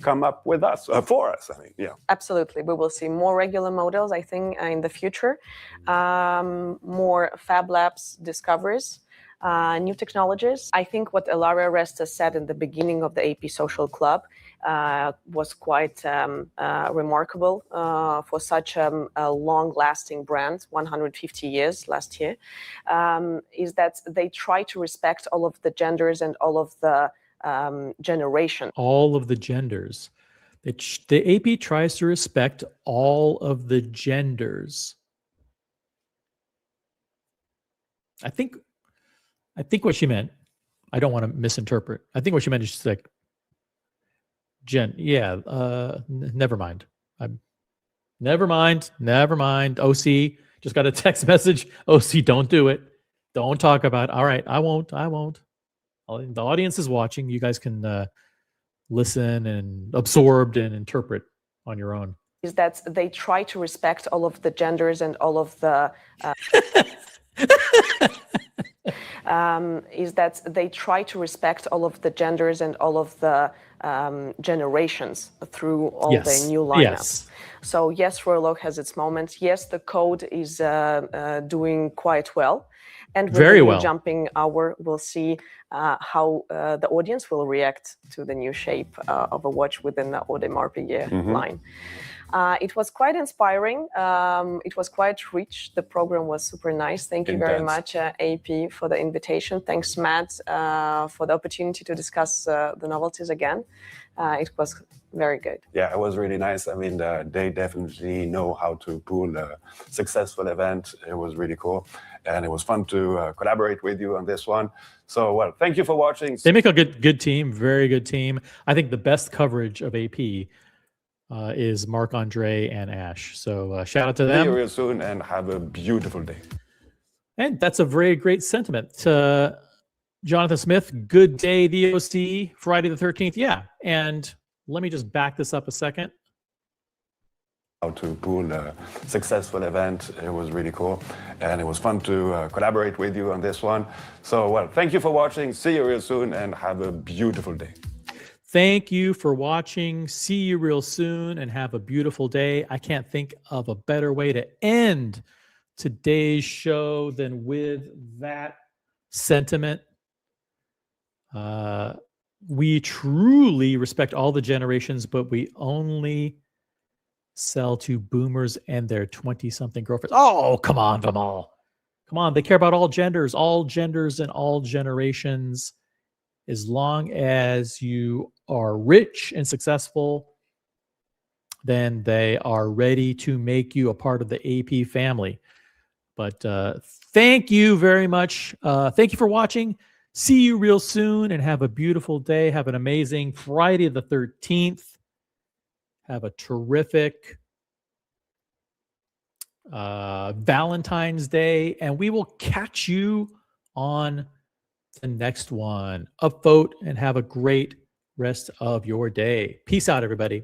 come up with us for us. I mean, yeah. Absolutely, we will see more regular models, I think, in the future. More Fab Labs discoveries. New technologies. I think what Ilaria Resta said in the beginning of the AP Social Club was quite remarkable for such a long-lasting brand, 150 years last year, is that they try to respect all of the genders and all of the generations. All of the genders. The AP tries to respect all of the genders. I think what she meant, I don't want to misinterpret. I think what she meant is just like, never mind. Never mind. OC, just got a text message. OC, don't do it. Don't talk about it. All right, I won't. The audience is watching. You guys can listen and absorb and interpret on your own. Is that they try to respect all of the genders and all of the... is that they try to respect all of the genders and all of the generations through all the new lineups. Yes. So yes, Royal has its moments. Yes, the code is doing quite well. And very well. Jumping hour, we'll see how the audience will react to the new shape of a watch within the Audemars line. It was quite inspiring. It was quite rich. The program was super nice. Thank you very much, AP, for the invitation. Thanks, Matt, for the opportunity to discuss the novelties again. It was very good. Yeah, it was really nice. I mean, they definitely know how to pull a successful event. It was really cool. And it was fun to collaborate with you on this one. So, well, thank you for watching. They make a good team, very good team. I think the best coverage of AP is Marc-Andre and Ash. So shout out to them. See you real soon and have a beautiful day. And that's a very great sentiment. Jonathan Smith, good day, DOC, Friday the 13th. Yeah. And let me just back this up a second. how to pull a successful event. It was really cool. And it was fun to collaborate with you on this one. So, well, thank you for watching. See you real soon and have a beautiful day. Thank you for watching. See you real soon and have a beautiful day. I can't think of a better way to end today's show than with that sentiment. We truly respect all the generations, but we only sell to boomers and their 20-something girlfriends. Oh, come on, Vamal. Come on. They care about all genders and all generations. As long as you are rich and successful, then they are ready to make you a part of the AP family. But thank you very much. Thank you for watching. See you real soon and have a beautiful day. Have an amazing Friday the 13th. Have a terrific Valentine's Day. And we will catch you on the next one. Upvote and have a great rest of your day. Peace out, everybody.